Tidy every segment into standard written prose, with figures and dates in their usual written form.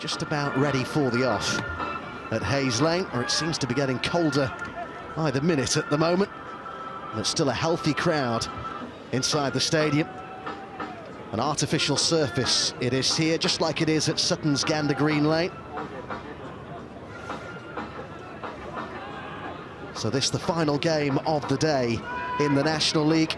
just about ready for the off at Hayes Lane, where it seems to be getting colder by the minute at the moment. But still a healthy crowd inside the stadium. An artificial surface it is here, just like it is at Sutton's Gander Green Lane. So this the final game of the day in the National League.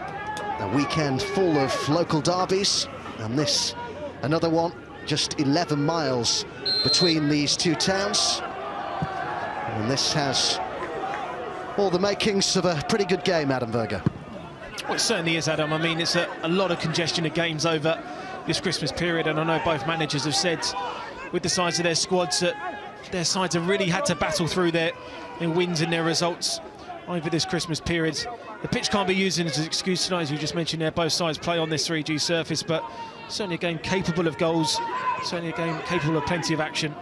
A weekend full of local derbies, and this another one, just 11 miles between these two towns. And this has all the makings of a pretty good game, Adam Berger. Well, it certainly is, Adam. I mean, it's a lot of congestion of games over this Christmas period, and I know both managers have said, with the size of their squads, that their sides have really had to battle through their wins and their results over this Christmas period. The pitch can't be used as an excuse tonight, as you just mentioned there. Both sides play on this 3G surface, but certainly a game capable of goals, certainly a game capable of plenty of action.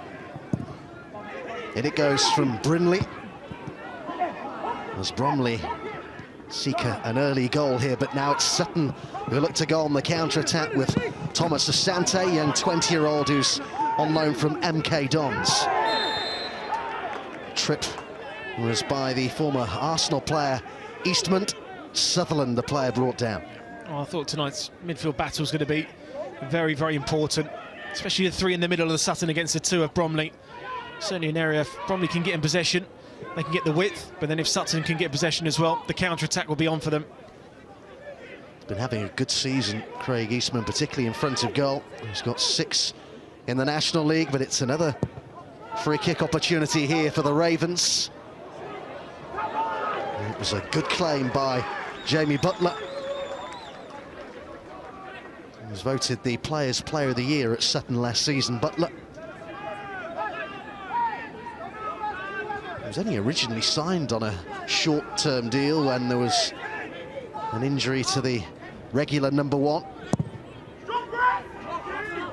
In it goes from Bromley, as Bromley seek an early goal here, but now it's Sutton who look to go on the counter-attack with Thomas Asante, young 20-year-old who's on loan from MK Dons. Trip was by the former Arsenal player Eastman. Sutherland, the player brought down. Oh, I thought tonight's midfield battle was going to be very, very important, especially the three in the middle of the Sutton against the two of Bromley. Certainly an area if Bromley can get in possession, they can get the width, but then if Sutton can get possession as well, the counter-attack will be on for them. Been having a good season, Craig Eastman, particularly in front of goal. He's got 6 in the National League, but it's another free kick opportunity here for the Ravens. It was a good claim by Jamie Butler. He was voted the Players' Player of the Year at Sutton last season, Butler. He was only originally signed on a short-term deal when there was an injury to the regular number 1.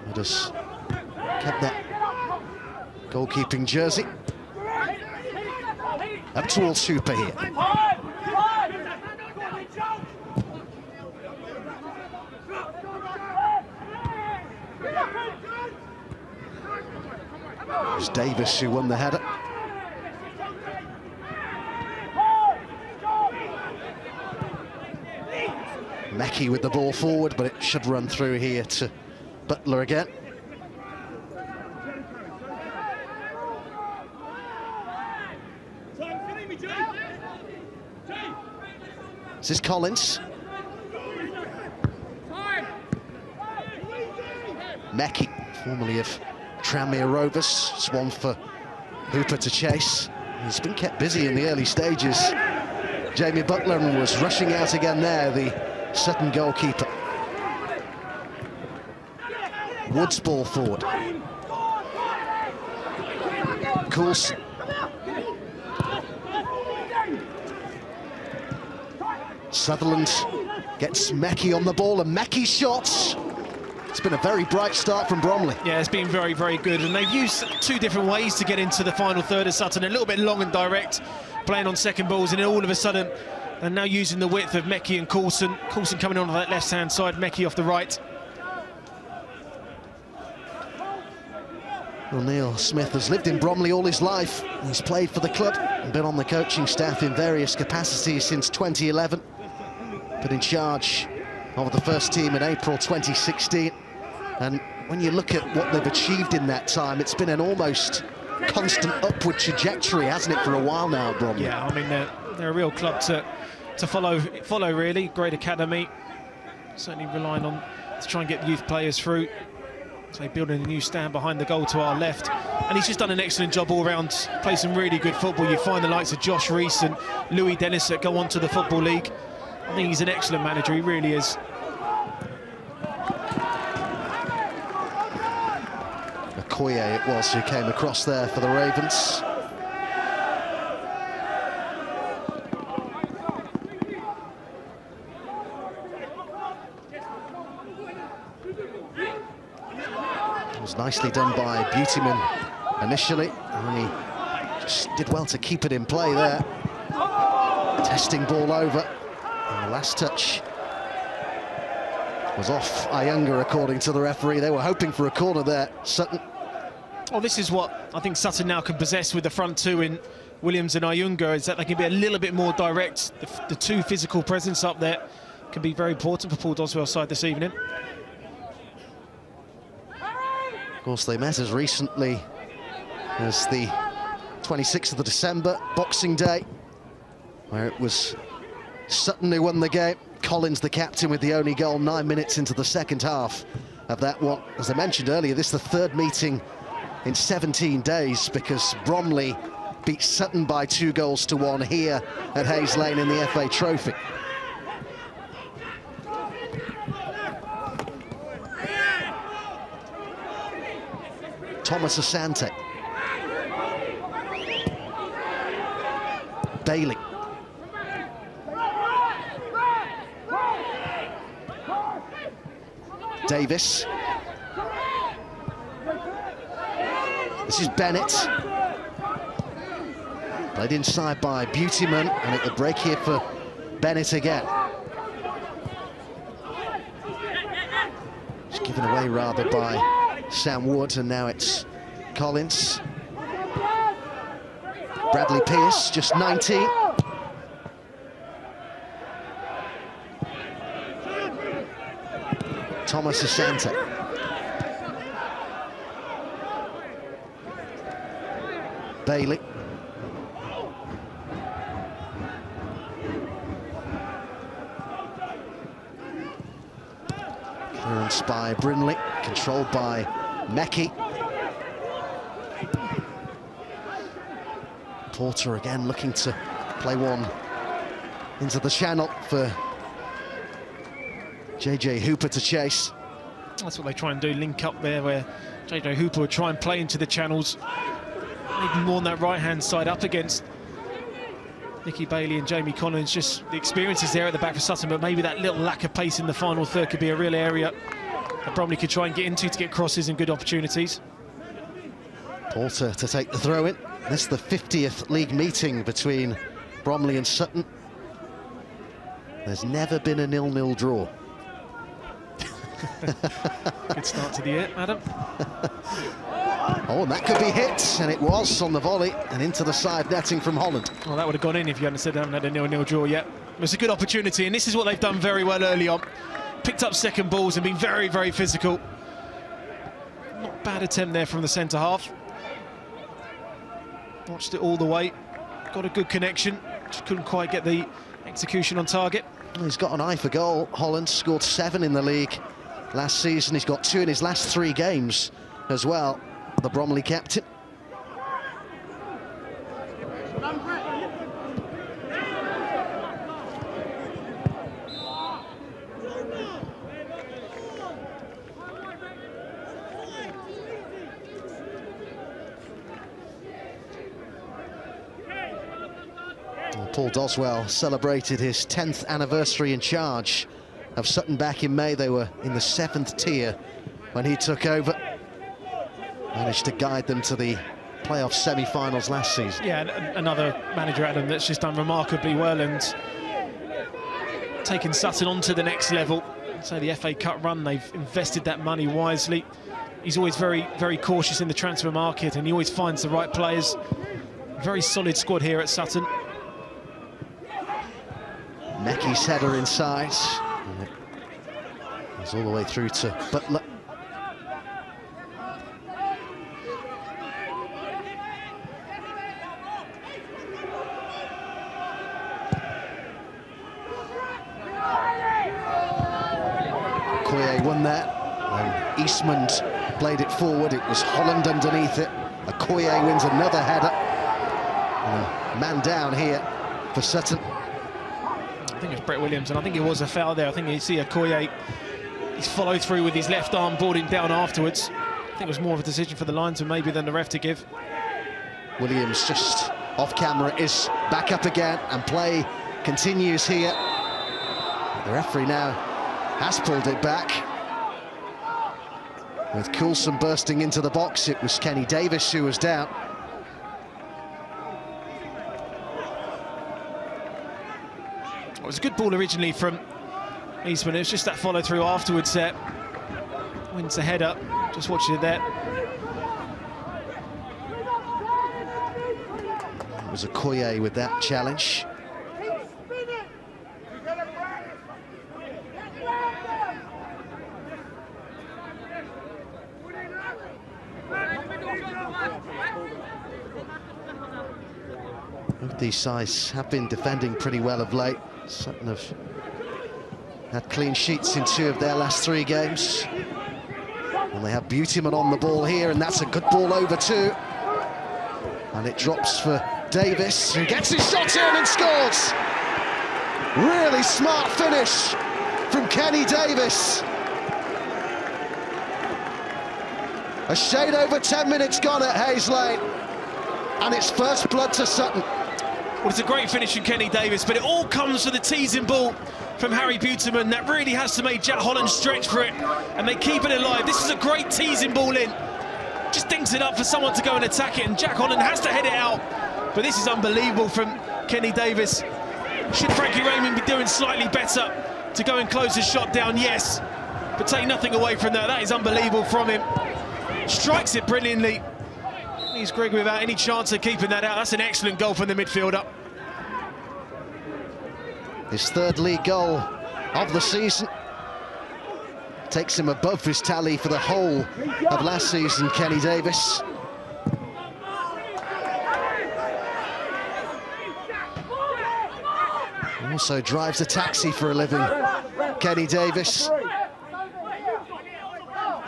He just kept that goalkeeping jersey. Up to all super here. It was Davis who won the header. Mackey with the ball forward, but it should run through here to Butler again. This is Collins. Mackey, formerly of Tranmere Rovers. It's one for Hooper to chase. He's been kept busy in the early stages. Jamie Butler was rushing out again there, the Sutton goalkeeper. Woods ball forward. Coulson. Sutherland gets Mackey on the ball, and Mackey's shots. It's been a very bright start from Bromley. Yeah, it's been very, very good, and they've used 2 different ways to get into the final third of Sutton. A little bit long and direct, playing on second balls, and then all of a sudden, and now using the width of Mackey and Coulson. Coulson coming on that left-hand side, Mackey off the right. Well, Neil Smith has lived in Bromley all his life. He's played for the club and been on the coaching staff in various capacities since 2011. Been in charge of the first team in April 2016. And when you look at what they've achieved in that time, it's been an almost constant upward trajectory, hasn't it, for a while now, Bromley? Yeah, I mean, they're a real club to follow really. Great academy, certainly relying on to try and get youth players through. So building a new stand behind the goal to our left, and he's just done an excellent job all round. Played some really good football. You find the likes of Josh Rees and Louis Dennis that go on to the Football League. I think he's an excellent manager, he really is. Okoye it was who came across there for the Ravens. It was nicely done by Beautyman initially, and he just did well to keep it in play there. Testing ball over, and the last touch was off Ayunga, according to the referee. They were hoping for a corner there, Sutton. Well, this is what I think Sutton now can possess with the front two in Williams and Ayunga, is that they can be a little bit more direct. The two physical presence up there can be very important for Paul Doswell's side this evening. Of course, they met as recently as the 26th of December, Boxing Day, where it was Sutton who won the game. Collins, the captain, with the only goal 9 minutes into the second half of that one. As I mentioned earlier, this is the third meeting in 17 days, because Bromley beat Sutton by 2-1 here at Hayes Lane in the FA Trophy. Thomas Asante. Bailey. Davis. This is Bennett. Played inside by Beautyman, and it will break here for Bennett again. It's given away rather by Sam Wood, and now it's Collins. Bradley Pearce, just 19. Thomas Asante. Bailey. Clearance by Bromley, controlled by Meckie. Porter again looking to play one into the channel for JJ Hooper to chase. That's what they try and do, link up there, where JJ Hooper would try and play into the channels, maybe more on that right-hand side up against Nicky Bailey and Jamie Collins. Just the experience is there at the back for Sutton, but maybe that little lack of pace in the final third could be a real area that Bromley could try and get into to get crosses and good opportunities. Porter to take the throw in. This is the 50th league meeting between Bromley and Sutton. There's never been a 0-0 draw. Good start to the year, Adam. Oh, and that could be hit, and it was on the volley and into the side netting from Holland. Well, that would have gone in if you hadn't said they haven't had a 0-0 draw yet. It was a good opportunity, and this is what they've done very well early on. Picked up second balls and been very, very physical. Not bad attempt there from the centre half. Watched it all the way. Got a good connection. Just couldn't quite get the execution on target. Well, he's got an eye for goal. Holland scored 7 in the league last season. He's got 2 in his last 3 games as well, the Bromley captain. Paul Doswell celebrated his 10th anniversary in charge of Sutton back in May. They were in the 7th tier when he took over. Managed to guide them to the playoff semi-finals last season. Yeah, another manager, Adam, that's just done remarkably well and taken Sutton on to the next level. So the FA Cup run, they've invested that money wisely. He's always very, very cautious in the transfer market, and he always finds the right players. Very solid squad here at Sutton. Meckie's header inside. It's all the way through to Butler. Okoye won that. And Eastman played it forward. It was Holland underneath it. Okoye wins another header. And a man down here for Sutton. I think it's Brett Williams, and I think it was a foul there. I think you see Okoye, he's followed through with his left arm, brought him down afterwards. I think it was more of a decision for the linesman maybe than the ref to give. Williams just off camera is back up again, and play continues here. The referee now has pulled it back. With Coulson bursting into the box, it was Kenny Davis who was down. It was a good ball originally from Eastman. It was just that follow through afterwards. Wins the header. Just watching it there. was Okoye with that challenge. Both these sides have been defending pretty well of late. Sutton have had clean sheets in 2 of their last 3 games. And they have Beautyman on the ball here, and that's a good ball over too. And it drops for Davis, who gets his shot in and scores. Really smart finish from Kenny Davis. A shade over 10 minutes gone at Hayes Lane, and it's first blood to Sutton. Well, it's a great finish from Kenny Davis, but it all comes for the teasing ball from Harry Beautyman. That really has to make Jack Holland stretch for it, and they keep it alive. This is a great teasing ball in. Just dinks it up for someone to go and attack it, and Jack Holland has to head it out. But this is unbelievable from Kenny Davis. Should Frankie Raymond be doing slightly better to go and close his shot down? Yes, but take nothing away from that. That is unbelievable from him. Strikes it brilliantly. He's Greg without any chance of keeping that out. That's an excellent goal from the midfielder. His 3rd league goal of the season. Takes him above his tally for the whole of last season, Kenny Davis. He also drives a taxi for a living, Kenny Davis.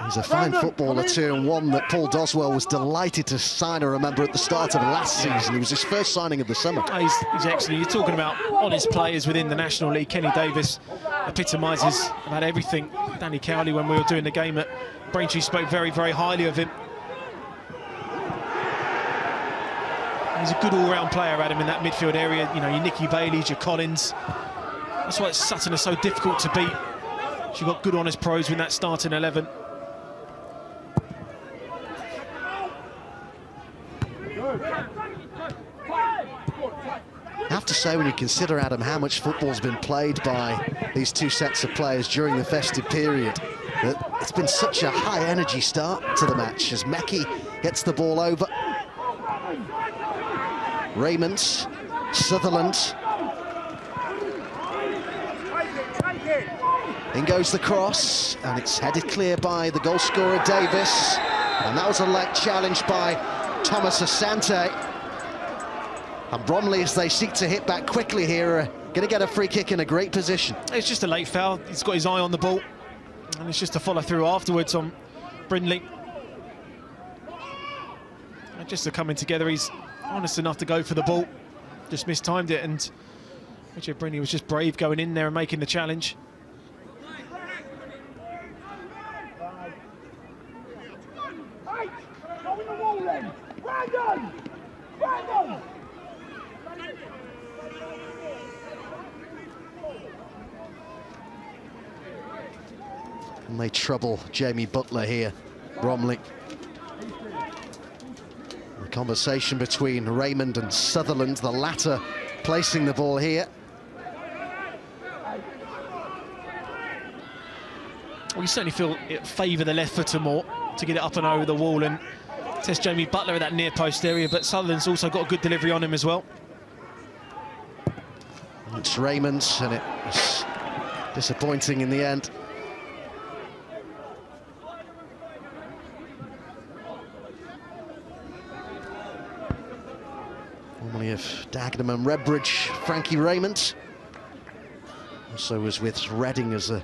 He's a fine footballer too, and one that Paul Doswell was delighted to sign, I remember, at the start of last season. He was his first signing of the summer. He's excellent. You're talking about honest players within the National League. Kenny Davis epitomises about everything. Danny Cowley, when we were doing the game at Braintree, spoke very, very highly of him. He's a good all-round player, Adam, in that midfield area. You know, your Nicky Baileys, your Collins. That's why Sutton are so difficult to beat. You've got good, honest pros in that starting 11. I have to say, when you consider, Adam, how much football's been played by these 2 sets of players during the festive period, that it's been such a high-energy start to the match as Meckie gets the ball over. Raymond, Sutherland. In goes the cross, and it's headed clear by the goal scorer Davis. And that was a late challenge by Thomas Asante. And Bromley, as they seek to hit back quickly here, are going to get a free kick in a great position. It's just a late foul. He's got his eye on the ball, and it's just a follow through afterwards on Brindley. And just to coming together, he's honest enough to go for the ball. Just mistimed it, and Richard Brindley was just brave going in there and making the challenge. And they trouble Jamie Butler here, Bromley. The conversation between Raymond and Sutherland, the latter placing the ball here. Well, you certainly feel it favour the left footer more to get it up and over the wall and test Jamie Butler at that near post area, but Sutherland's also got a good delivery on him as well. It's Raymond, and it was disappointing in the end. Formerly of Dagenham and Redbridge, Frankie Raymond. Also was with Reading as a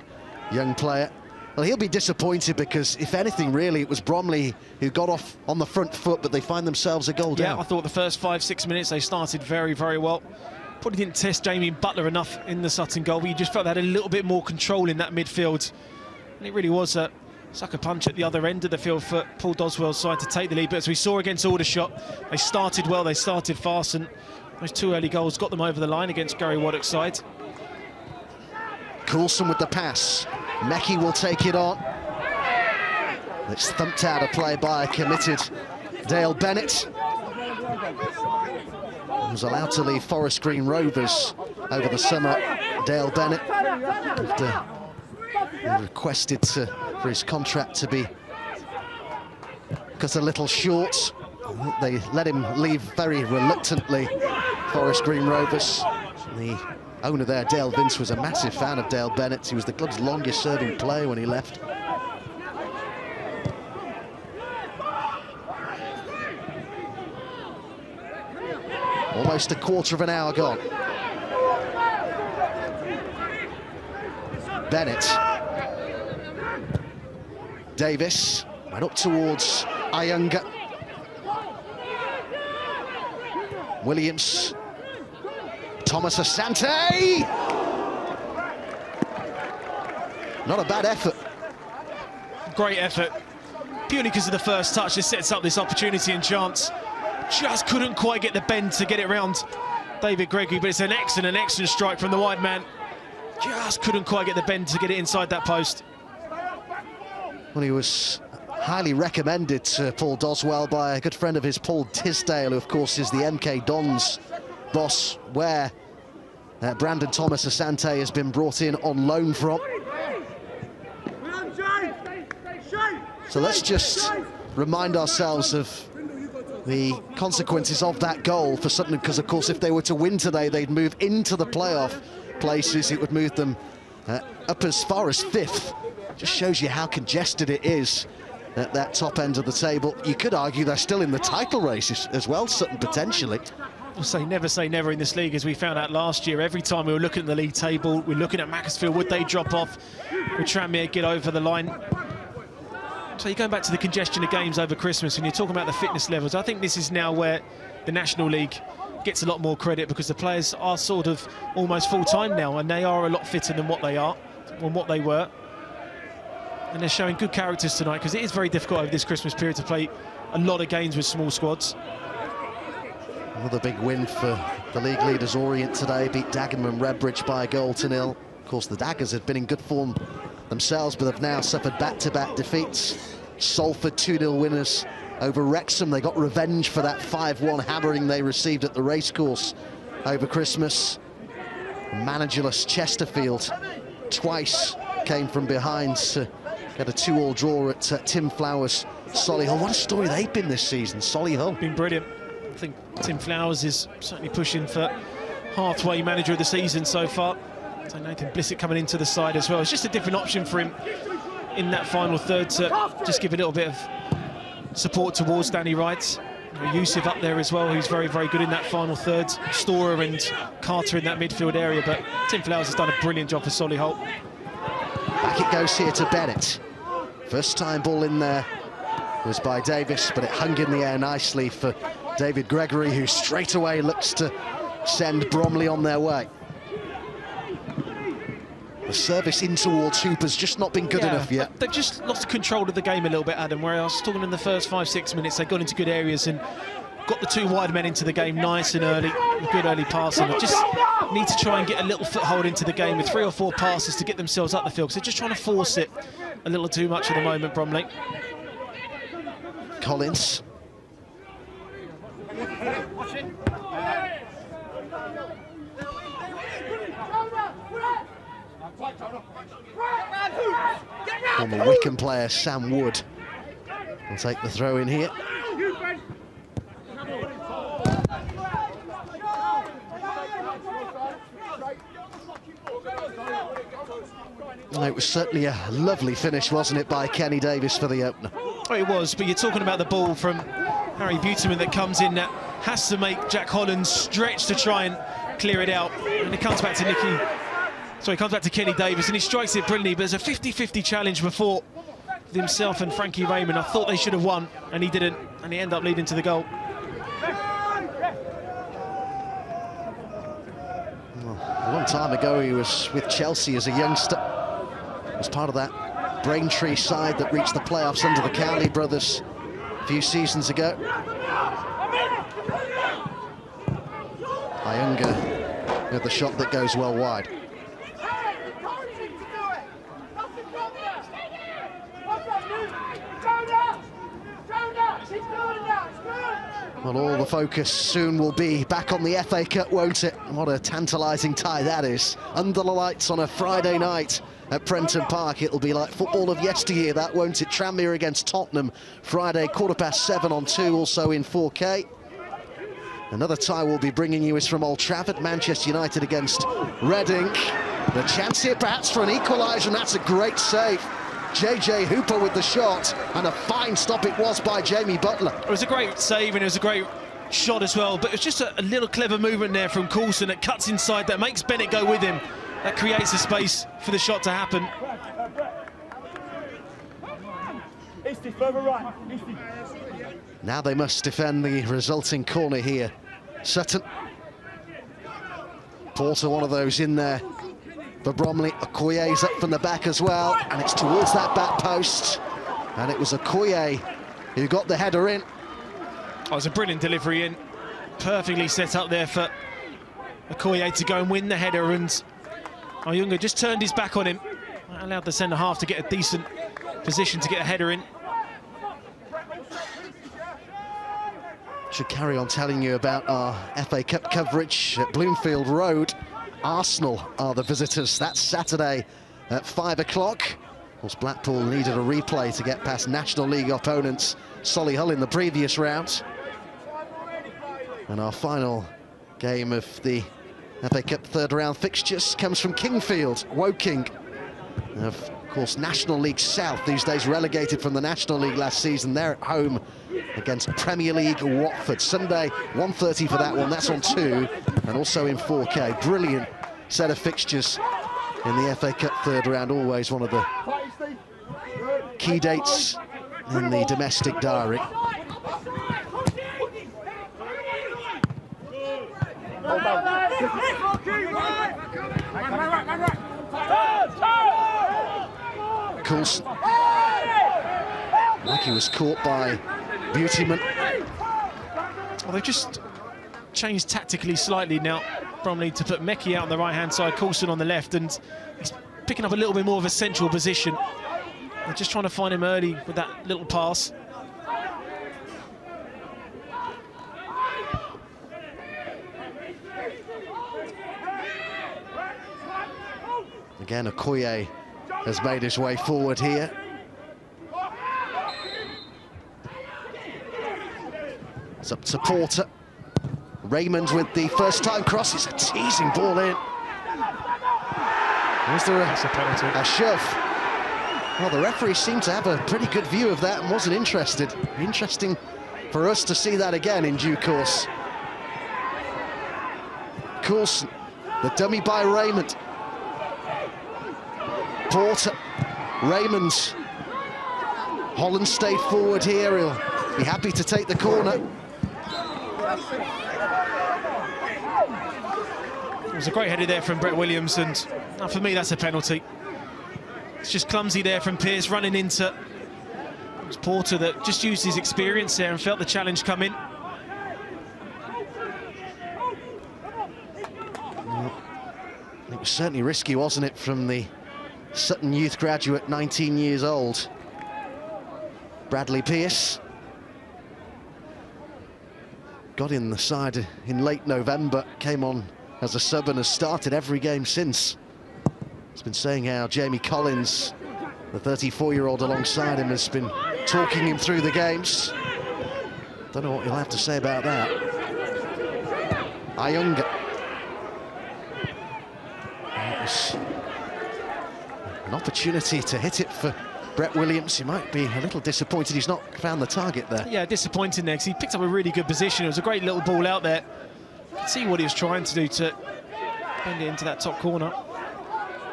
young player. Well, he'll be disappointed because, if anything, really, it was Bromley who got off on the front foot, but they find themselves a goal down. Yeah, I thought the first 5-6 minutes they started very, very well. Probably didn't test Jamie Butler enough in the Sutton goal, but you just felt they had a little bit more control in that midfield. And it really was a sucker punch at the other end of the field for Paul Doswell's side to take the lead. But as we saw against Aldershot, they started well, they started fast, and those 2 early goals got them over the line against Gary Waddock's side. Coulson with the pass. Meckie will take it on. It's thumped out of play by a committed Dale Bennett. He was allowed to leave Forest Green Rovers over the summer. Dale Bennett requested for his contract to be cut a little short. They let him leave very reluctantly Forest Green Rovers. The owner there, Dale Vince, was a massive fan of Dale Bennett. He was the club's longest serving player when he left. Almost a quarter of an hour gone. Bennett. Davis went up towards Ayunga. Williams. Thomas Asante. Not a bad effort. Great effort. Purely because of the first touch, this sets up this opportunity and chance. Just couldn't quite get the bend to get it round David Gregory, but it's an excellent strike from the wide man. Just couldn't quite get the bend to get it inside that post. Well, he was highly recommended to Paul Doswell by a good friend of his, Paul Tisdale, who of course is the MK Dons boss, where Brandon Thomas Asante has been brought in on loan from. So let's just remind ourselves of the consequences of that goal for Sutton, because of course if they were to win today, they'd move into the playoff places. It would move them up as far as 5th. Just shows you how congested it is at that top end of the table. You could argue they're still in the title races as well, Sutton, potentially. We'll say never in this league, as we found out last year. Every time we were looking at the league table, we're looking at Macclesfield, would they drop off? Would Tranmere get over the line? So you're going back to the congestion of games over Christmas, and you're talking about the fitness levels. I think this is now where the National League gets a lot more credit, because the players are sort of almost full-time now, and they are a lot fitter than what they were. And they're showing good characters tonight, because it is very difficult over this Christmas period to play a lot of games with small squads. Another big win for the league leaders. Orient today beat Dagenham and Redbridge by 1-0. Of course, the Daggers had been in good form themselves, but have now suffered back-to-back defeats. Salford 2-0 winners over Wrexham. They got revenge for that 5-1 hammering they received at the racecourse over Christmas. Managerless Chesterfield twice came from behind to get a 2-2 draw at Tim Flowers' Solihull. What a story they've been this season, Solihull. Been brilliant. I think Tim Flowers is certainly pushing for halfway manager of the season so far. So Nathan Blissett coming into the side as well. It's just a different option for him in that final third to just give a little bit of support towards Danny Wright. Yusuf up there as well, who's very good in that final third. Storer and Carter in that midfield area, but Tim Flowers has done a brilliant job for Solihull. Back it goes here to Bennett. First time ball in there was by Davis, but it hung in the air nicely for David Gregory, who straight away looks to send Bromley on their way. The service in towards Hooper's just not been good enough yet. They've just lost control of the game a little bit, Adam, where I was talking in the first 5-6 minutes, they got into good areas and got the two wide men into the game nice and early, good early passing. They just need to try and get a little foothold into the game with 3 or 4 passes to get themselves up the field, because they're just trying to force it a little too much at the moment, Bromley. Collins. Former Wycombe player Sam Wood will take the throw in here. Well, it was certainly a lovely finish, wasn't it, by Kenny Davis for the opener? Oh, it was, but you're talking about the ball from Harry Buterman that comes in, that has to make Jack Holland stretch to try and clear it out. And it comes back to Kenny Davis, and he strikes it brilliantly, but there's a 50-50 challenge before with himself and Frankie Raymond. I thought they should have won, and he didn't, and he ended up leading to the goal. Well, a long time ago, he was with Chelsea as a youngster. Was part of that Braintree side that reached the playoffs under the Cowley brothers a few seasons ago. Ayunga with the shot that goes well wide. Well, all the focus soon will be back on the FA Cup, won't it? What a tantalising tie that is. Under the lights on a Friday night at Prenton Park. It'll be like football of yesteryear, that, won't it? Tranmere against Tottenham, Friday, 7:15 on 2, also in 4K. Another tie we'll be bringing you is from Old Trafford, Manchester United against Reading. The chance here perhaps for an equaliser, and that's a great save. JJ Hooper with the shot, and a fine stop it was by Jamie Butler. It was a great save and it was a great shot as well, but it was just a little clever movement there from Coulson that cuts inside, that makes Bennett go with him. That creates a space for the shot to happen. Now they must defend the resulting corner here. Sutton. Porter, one of those in there for Bromley. Okoye's up from the back as well, and it's towards that back post. And it was Okoye who got the header in. Oh, it was a brilliant delivery in. Perfectly set up there for Okoye to go and win the header, and Oyunga just turned his back on him. Allowed the centre-half to get a decent position to get a header in. Should carry on telling you about our FA Cup coverage at Bloomfield Road. Arsenal are the visitors. That's Saturday at 5 o'clock. Of course, Blackpool needed a replay to get past National League opponents Solihull in the previous round. And our final game of the FA Cup third round fixtures comes from Kingfield, Woking. Of course, National League South, these days relegated from the National League last season. They're at home against Premier League Watford. Sunday, 1:30 for that one. That's on 2 and also in 4K. Brilliant set of fixtures in the FA Cup third round. Always one of the key dates in the domestic diary. Coulson. Like he was caught by Beautyman. Well, they've just changed tactically slightly now, Bromley, to put Meki out on the right-hand side, Coulson on the left, and he's picking up a little bit more of a central position. They're just trying to find him early with that little pass. Again, Okoye has made his way forward here. It's up to Porter. Raymond with the first-time cross. It's a teasing ball in. Was there a shove? Well, the referee seemed to have a pretty good view of that and wasn't interested. Interesting for us to see that again in due course. Coulson, the dummy by Raymond. Porter, Raymond. Holland stayed forward here. He'll be happy to take the corner. It was a great header there from Brett Williams, and for me that's a penalty. It's just clumsy there from Pearce running into it was Porter that just used his experience there and felt the challenge come in. Well, it was certainly risky, wasn't it, from the Sutton youth graduate, 19 years old, Bradley Pearce. Got in the side in late November, came on as a sub and has started every game since. He's been saying how Jamie Collins, the 34-year-old alongside him, has been talking him through the games. Don't know what you'll have to say about that. Oyunga. It was an opportunity to hit it for Brett Williams. He might be a little disappointed he's not found the target there. Yeah, disappointing there because he picked up a really good position. It was a great little ball out there. See what he was trying to do to bend it into that top corner.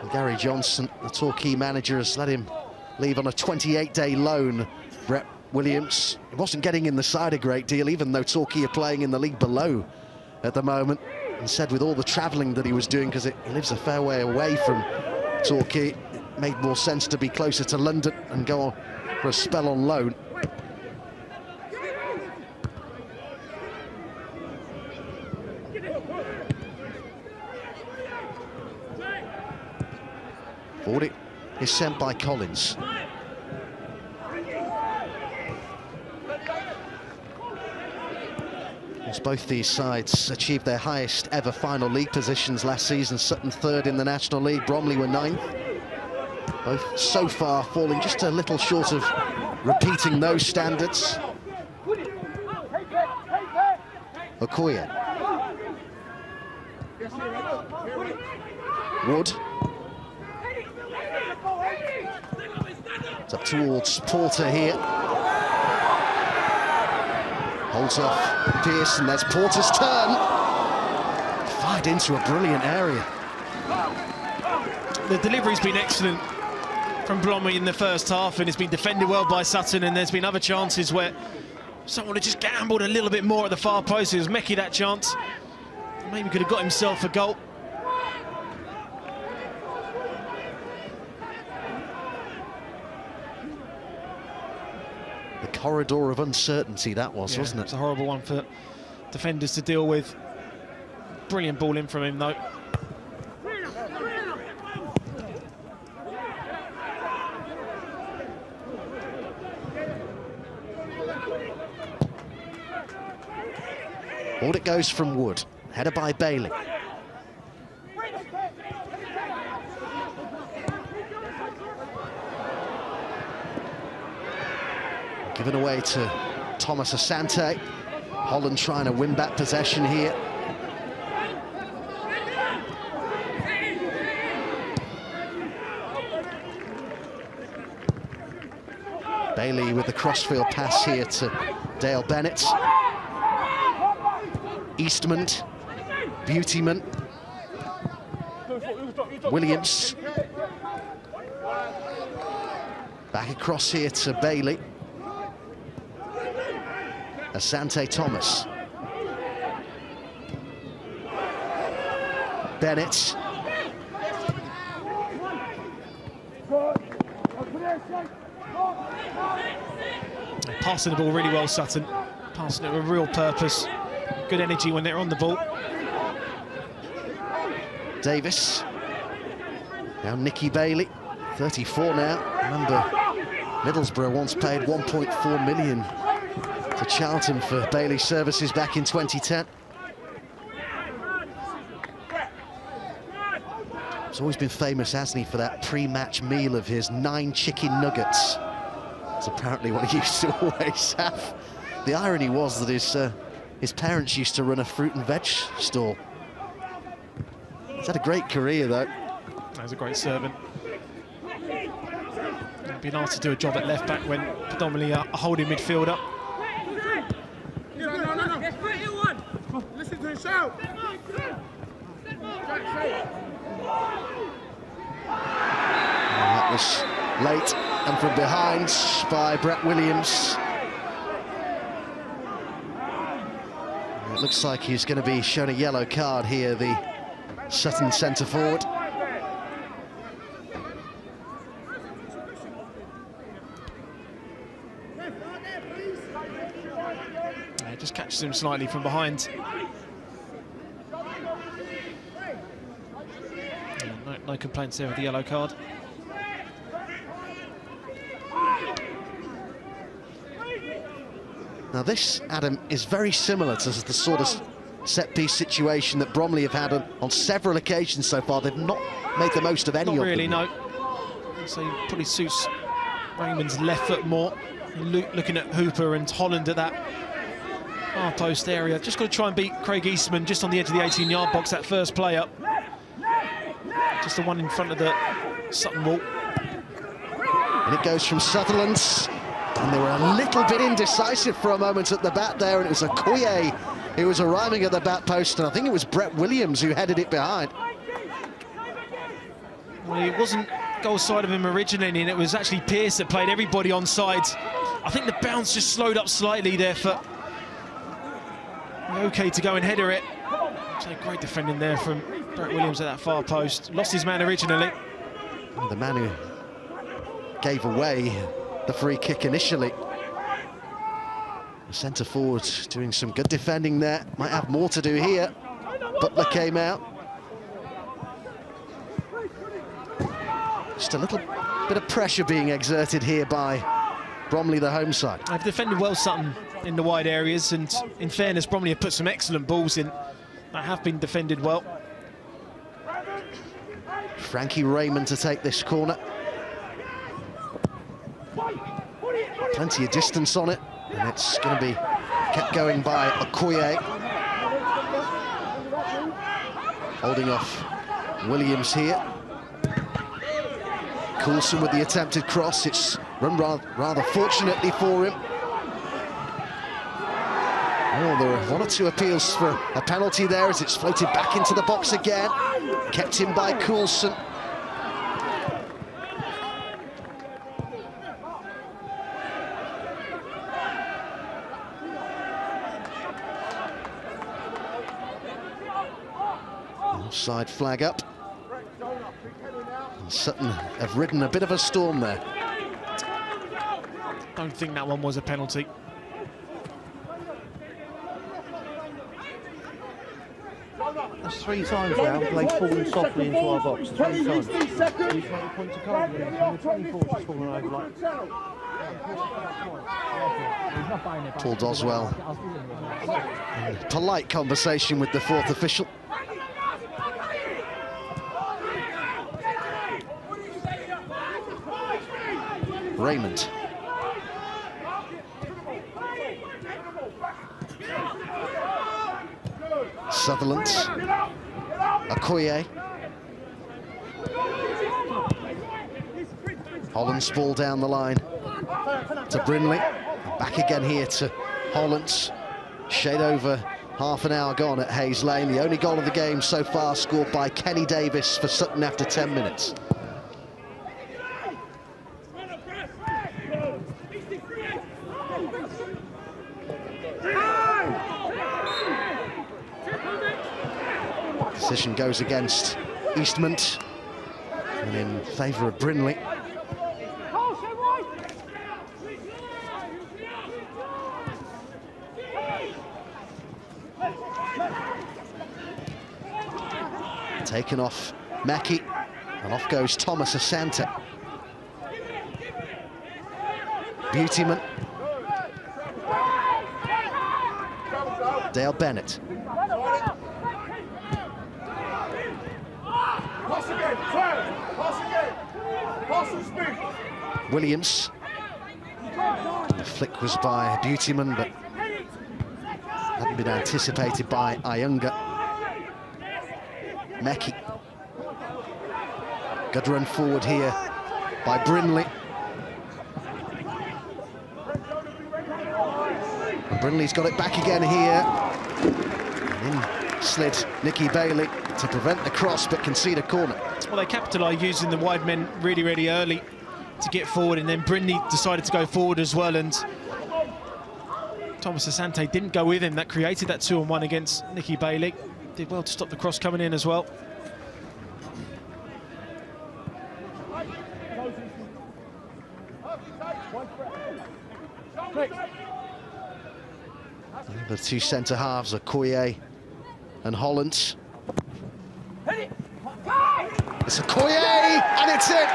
And Gary Johnson, the Torquay manager, has let him leave on a 28-day loan. Brett Williams, he wasn't getting in the side a great deal, even though Torquay are playing in the league below at the moment. And said with all the travelling that he was doing, because he lives a fair way away from Torquay, it made more sense to be closer to London and go on for a spell on loan. Forward is sent by Collins. As both these sides achieved their highest ever final league positions last season, Sutton third in the National League, Bromley were ninth. Both so far falling just a little short of repeating those standards. Okoye. Wood. It's up towards Porter here. Holds off Pearson. There's Porter's turn. Fired into a brilliant area. The delivery's been excellent from Bromley in the first half, and it's been defended well by Sutton, and there's been other chances where someone had just gambled a little bit more at the far post. It was Mekki that chance. Maybe could have got himself a goal. The corridor of uncertainty that was, wasn't it? It's a horrible one for defenders to deal with. Brilliant ball in from him, though. All it goes from Wood. Header by Bailey. Given away to Thomas Asante. Holland trying to win back possession here. Bailey with the crossfield pass here to Dale Bennett. Eastman, Beautyman, Williams. Back across here to Bailey. Asante Thomas. Bennett. Passing the ball really well, Sutton. Passing it with real purpose. Good energy when they're on the ball. Davis. Now Nicky Bailey, 34 now. Remember, Middlesbrough once paid 1.4 million to Charlton for Bailey's services back in 2010. He's always been famous, hasn't he, for that pre-match meal of his 9 chicken nuggets. That's apparently what he used to always have. The irony was that his parents used to run a fruit and veg stall. He's had a great career, though. He's a great servant. Been asked to do a job at left back when predominantly a holding midfielder. Listen to the shout. That was late and from behind by Brett Williams. It looks like he's going to be shown a yellow card here, the Sutton centre forward. Just catches him slightly from behind. No complaints there with the yellow card. Now this, Adam, is very similar to the sort of set-piece situation that Bromley have had on several occasions so far. They've not made the most of any of them. Not really, no. So he probably suits Raymond's left foot more. Looking at Hooper and Holland at that far post area. Just got to try and beat Craig Eastman just on the edge of the 18-yard box, that first play up. Just the one in front of the Sutton wall. And it goes from Sutherland. And they were a little bit indecisive for a moment at the back there, and it was Okoye who was arriving at the back post, and I think it was Brett Williams who headed it behind. Well, it wasn't goal side of him originally, and it was actually Pearce that played everybody on sides. I think the bounce just slowed up slightly there for OK to go and header it. So great defending there from Brett Williams at that far post. Lost his man originally. The man who gave away the free kick initially. The centre forward doing some good defending there. Might have more to do here. Butler came out. Just a little bit of pressure being exerted here by Bromley, the home side. I've defended well Sutton in the wide areas, and in fairness, Bromley have put some excellent balls in that have been defended well. Frankie Raymond to take this corner. Plenty of distance on it, and it's going to be kept going by Okoye. Holding off Williams here. Coulson with the attempted cross. It's run rather fortunately for him. Oh, there are one or two appeals for a penalty there as it's floated back into the box again. Kept in by Coulson. Offside flag up. And Sutton have ridden a bit of a storm there. Don't think that one was a penalty. That's 3 times now they've fallen softly into our box. 3 times. He's got a point to card. The 24's just fallen over like. Paul Doswell. Polite conversation with the 4th official. Raymond. Sutherland. Okoye. Hollands ball down the line to Bromley. Back again here to Hollands. Shade over half an hour gone at Hayes Lane. The only goal of the game so far scored by Kenny Davis for Sutton after 10 minutes. Decision goes against Eastman and in favour of Bromley. Taken off Mackie, and off goes Thomas Asante. Beautyman. Dale Bennett. Williams. The flick was by Beautyman, but hadn't been anticipated by Ayunga. Mackie. Good run forward here by Bromley. And Bromley's got it back again here. And in slid Nicky Bailey to prevent the cross, but concede a corner. Well, they capitalised using the wide men really, really early to get forward, and then Bromley decided to go forward as well, and Thomas Asante didn't go with him. That created that 2-on-1 against Nicky Bailey. Did well to stop the cross coming in as well. The 2 centre halves are Okoye and Hollands. It's Okoye, and it's it!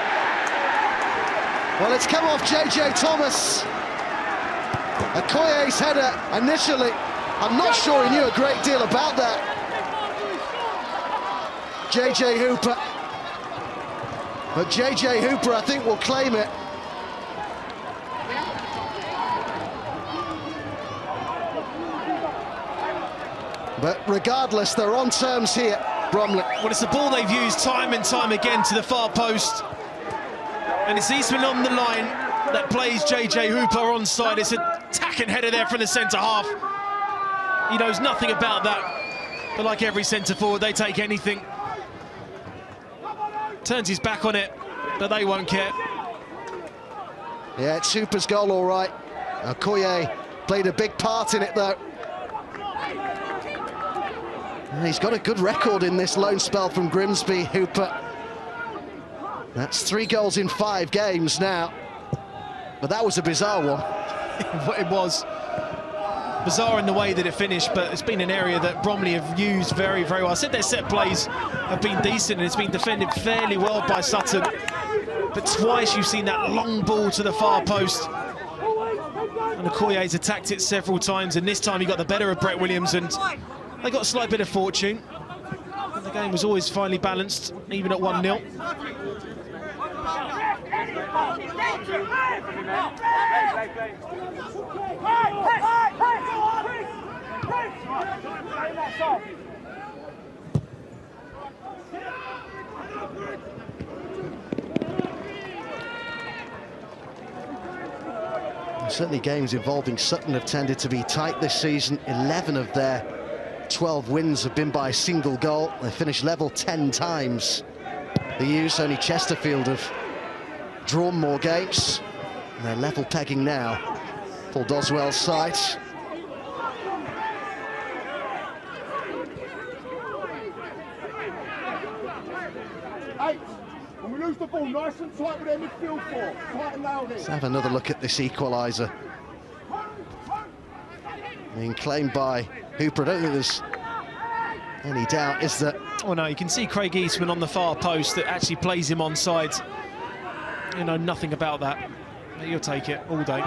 Well, it's come off JJ Thomas. Okoye's header initially, I'm not sure he knew a great deal about that. JJ Hooper. But JJ Hooper, I think, will claim it. But regardless, they're on terms here, Bromley. Well, it's a ball they've used time and time again to the far post. And it's Eastman on the line that plays JJ Hooper onside. It's a tacking header there from the centre half. He knows nothing about that. But like every centre forward, they take anything. Turns his back on it, but they won't care. Yeah, it's Hooper's goal, all right. Okoye played a big part in it, though. And he's got a good record in this loan spell from Grimsby, Hooper. That's 3 goals in 5 games now. But that was a bizarre one. It was bizarre in the way that it finished, but it's been an area that Bromley have used very, very well. I said their set plays have been decent, and it's been defended fairly well by Sutton. But twice you've seen that long ball to the far post. And Okoye's attacked it several times, and this time he got the better of Brett Williams, and they got a slight bit of fortune. And the game was always finely balanced, even at 1-0. Certainly games involving Sutton have tended to be tight this season. 11 of their 12 wins have been by a single goal. They finished level 10 times. The U's, only Chesterfield have drawn more games. And they're level pegging now. Paul Doswell's side. When we lose the ball, nice and tight with their midfield four. Tight and loud. Let's have another look at this equaliser. Being claimed by Hooper. I don't think there's any doubt, is that... Oh no, you can see Craig Eastman on the far post that actually plays him onside. You know nothing about that. But you'll take it all day.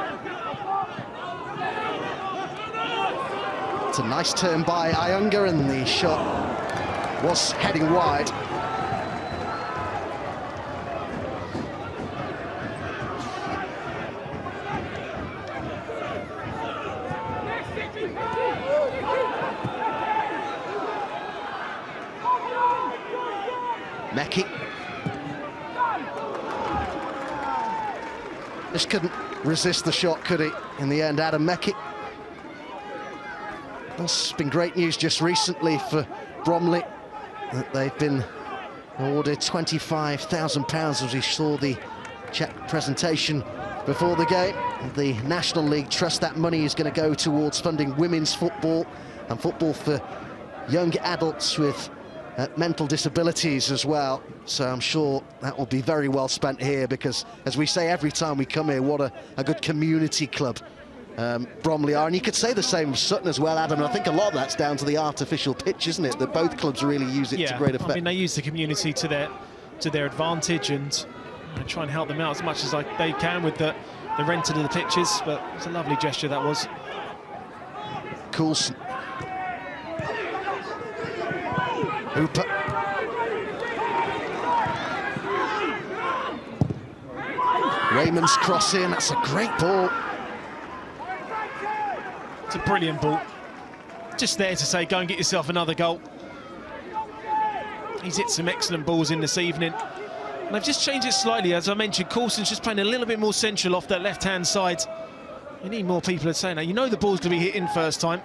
It's a nice turn by Ayunga, and the shot was heading wide. Meki. Just couldn't resist the shot, could he? In the end, Adam Meki. That's been great news just recently for Bromley, that they've been awarded £25,000 as we saw the check presentation before the game. The National League Trust, that money is going to go towards funding women's football and football for young adults with mental disabilities as well. So I'm sure that will be very well spent here, because as we say every time we come here, what a good community club Bromley are. And you could say the same of Sutton as well, Adam. And I think a lot of that's down to the artificial pitch, isn't it? That both clubs really use it to great effect. I mean, they use the community to their advantage, and try and help them out as much as they can with the renting of the pitches. But it's a lovely gesture that was. Coulson. Hooper. Raymond's cross in, that's a great ball. It's a brilliant ball. Just there to say, go and get yourself another goal. He's hit some excellent balls in this evening. And I've just changed it slightly. As I mentioned, Coulson's just playing a little bit more central off that left-hand side. You need more people to say now. You know the ball's going to be hit in first time.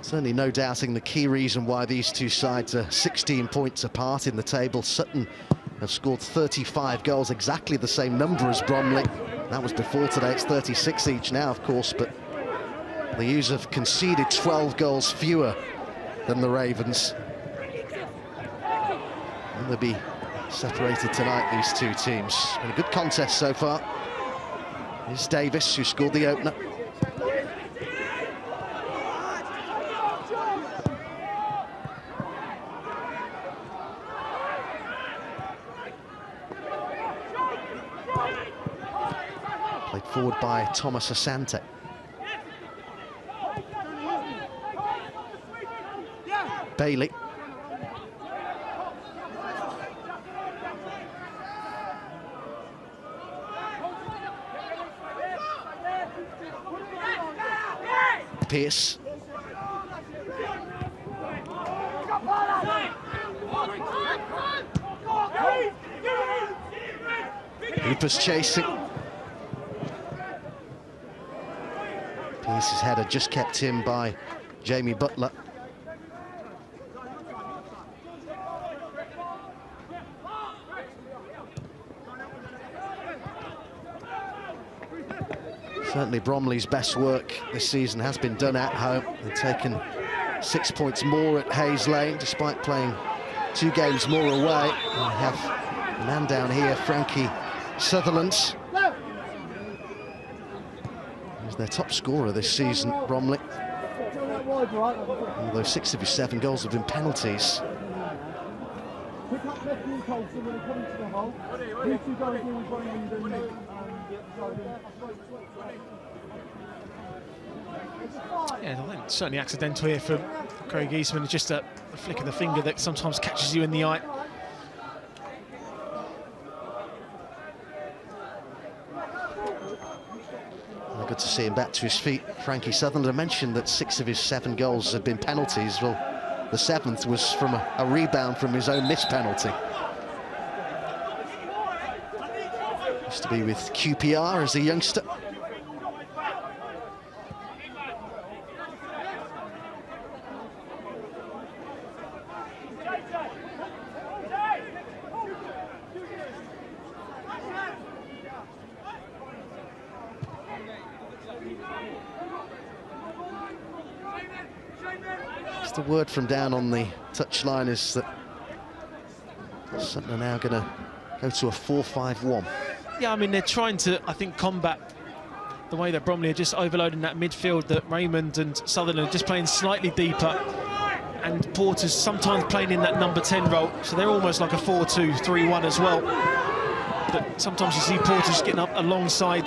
Certainly no doubting the key reason why these two sides are 16 points apart in the table. Sutton have scored 35 goals, exactly the same number as Bromley. That was before today, it's 36 each now, of course, but the U's have conceded 12 goals fewer than the Ravens. And they'll be separated tonight, these two teams. Been a good contest so far. Here's Davis, who scored the opener. Played forward by Thomas Asante. Bailey. Pearce. Hooper's chasing. Pearce's header just kept in by Jamie Butler. Certainly Bromley's best work this season has been done at home. They've taken 6 points more at Hayes Lane, despite playing 2 games more away. We have a man down here, Frankie Sutherland. He's their top scorer this season, Bromley. Although 6 of his 7 goals have been penalties. Pick up Meki and Coulson when they come into the hole. These two guys always running in. Yeah, I think certainly accidental here from Craig Eastman. It's just a flick of the finger that sometimes catches you in the eye. Well, good to see him back to his feet. Frankie Sutherland, I mentioned that 6 of his 7 goals have been penalties. Well, The 7th was from a rebound from his own missed penalty. Used to be with QPR as a youngster. Just a word from down on the touchline is that Sutton are now going to go to a 4-5-1. Yeah, I mean, they're trying to, I think, combat the way that Bromley are just overloading that midfield, that Raymond and Sutton are just playing slightly deeper, and Porter's sometimes playing in that number 10 role, so they're almost like a 4-2-3-1 as well. But sometimes you see Porter just getting up alongside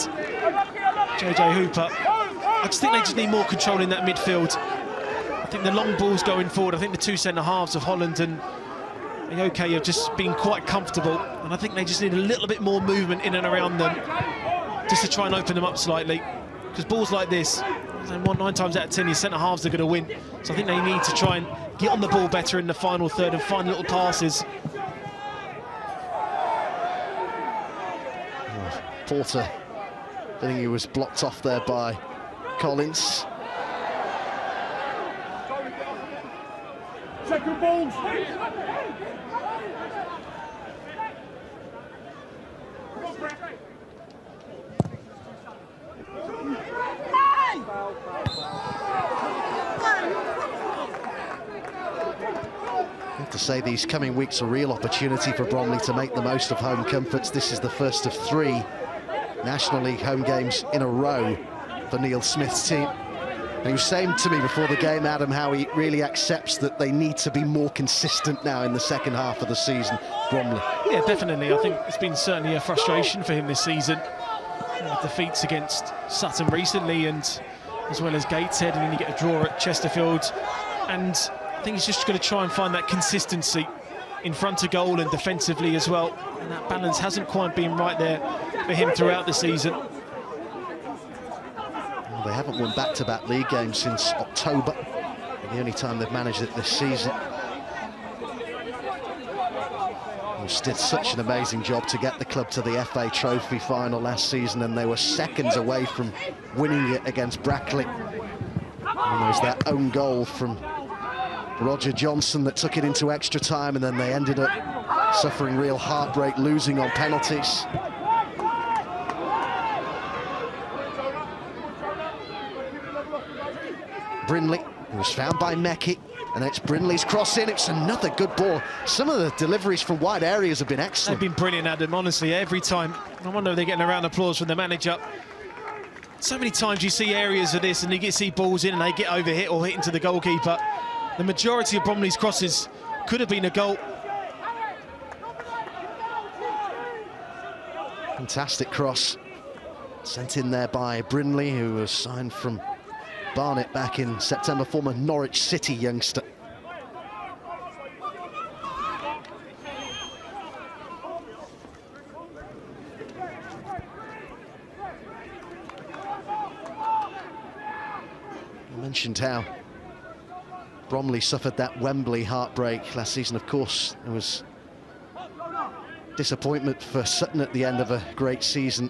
JJ Hooper. I just think they just need more control in that midfield. I think the long balls going forward, I think the two centre-halves of Holland and Ioke have just been quite comfortable, and I think they just need a little bit more movement in and around them just to try and open them up slightly, because balls like this, 9 times out of 10 your centre-halves are going to win, so I think they need to try and get on the ball better in the final third and find little passes. Porter, I think he was blocked off there by Collins. Second balls. I have to say, these coming weeks are a real opportunity for Bromley to make the most of home comforts. This is the first of 3 National League home games in a row for Neil Smith's team. And he was saying to me before the game, Adam, how he really accepts that they need to be more consistent now in the second half of the season, Bromley. Yeah, definitely. I think it's been certainly a frustration for him this season. Defeats against Sutton recently, and as well as Gateshead, and then you get a draw at Chesterfield. And I think he's just going to try and find that consistency in front of goal and defensively as well. And that balance hasn't quite been right there for him throughout the season. Well, they haven't won back-to-back league games since October. The only time they've managed it this season. He did such an amazing job to get the club to the FA Trophy final last season, and they were seconds away from winning it against Brackley. And there was that own goal from Roger Johnson that took it into extra time, and then they ended up suffering real heartbreak, losing on penalties. Brindley was found by Meckie, and it's Brindley's cross in. It's another good ball. Some of the deliveries from wide areas have been excellent. They've been brilliant, Adam, honestly, every time. I wonder if they're getting a round of applause from the manager. So many times you see areas of this and you get see balls in and they get overhit or hit into the goalkeeper. The majority of Bromley's crosses could have been a goal. Fantastic cross. Sent in there by Brindley, who was signed from Barnet back in September, former Norwich City youngster. I mentioned how Bromley suffered that Wembley heartbreak last season. Of course, there was disappointment for Sutton at the end of a great season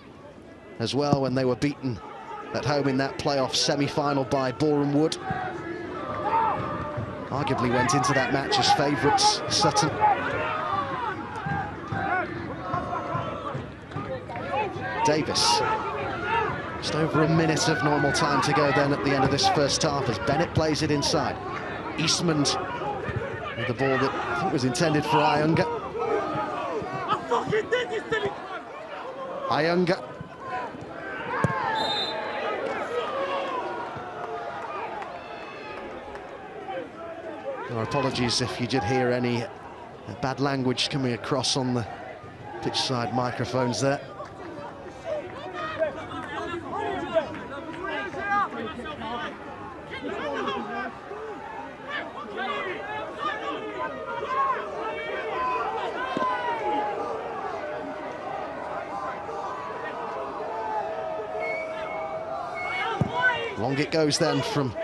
as well, when they were beaten at home in that playoff semi-final by Boreham Wood. Arguably went into that match as favourites, Sutton. Davis. Just over a minute of normal time to go then at the end of this first half as Bennett plays it inside. Eastman with the ball that I think was intended for Iunga. Iunga. Our apologies if you did hear any bad language coming across on the pitch side microphones there. Long it goes then from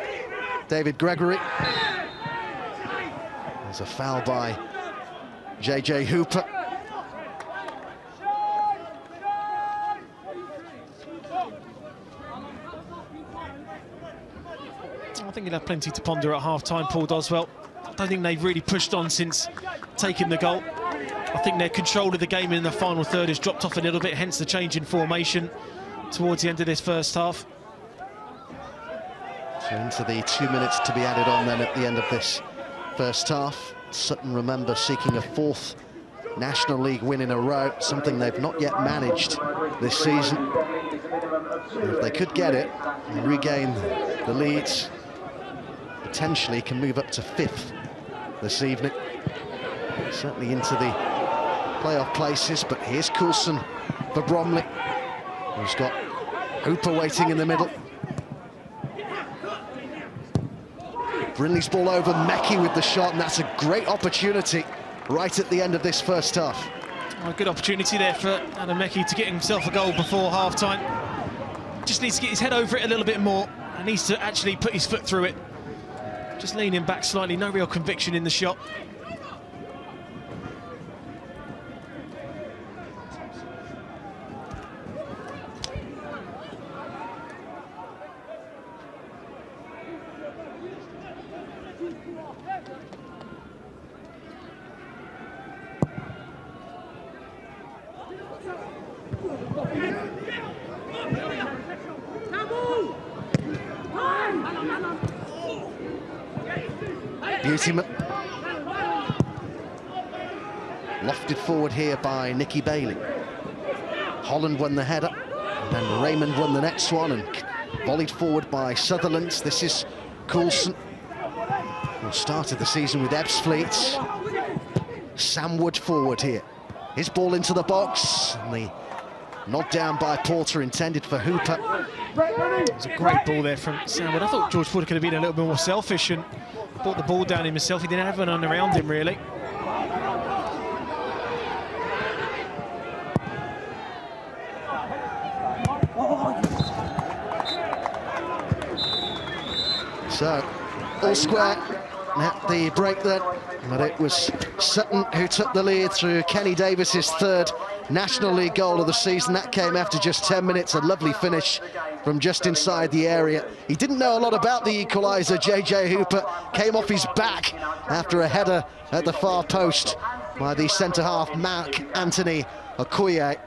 David Gregory. There's a foul by JJ Hooper. I think he'll have plenty to ponder at half-time, Paul Doswell. I don't think they've really pushed on since taking the goal. I think their control of the game in the final third has dropped off a little bit, hence the change in formation towards the end of this first half. So into the 2 minutes to be added on then at the end of this first half. Sutton, remember, seeking a 4th National League win in a row, something they've not yet managed this season. And if they could get it and regain the leads, potentially can move up to 5th this evening. Certainly into the playoff places, but here's Coulson for Bromley, who's got Hooper waiting in the middle. Brinley's ball over, Meckie with the shot, and that's a great opportunity right at the end of this first half. Oh, a good opportunity there for Adam Meckie to get himself a goal before half-time. Just needs to get his head over it a little bit more, and needs to actually put his foot through it. Just leaning back slightly, no real conviction in the shot. Beautyman. Lofted forward here by Nicky Bailey. Holland won the header, and then Raymond won the next one, and volleyed forward by Sutherland. This is Coulson, who started the season with Ebbsfleet. Sam Wood forward here. His ball into the box, and the nod down by Porter intended for Hooper. It was a great ball there from Sam Wood. I thought George Porter could have been a little bit more selfish and brought the ball down himself. He didn't have anyone around him, really. So, all square at the break then, but it was Sutton who took the lead through Kenny Davis's 3rd National League goal of the season. That came after just 10 minutes, a lovely finish from just inside the area. He didn't know a lot about the equaliser. JJ Hooper came off his back after a header at the far post by the centre-half Mark Anthony Okoye.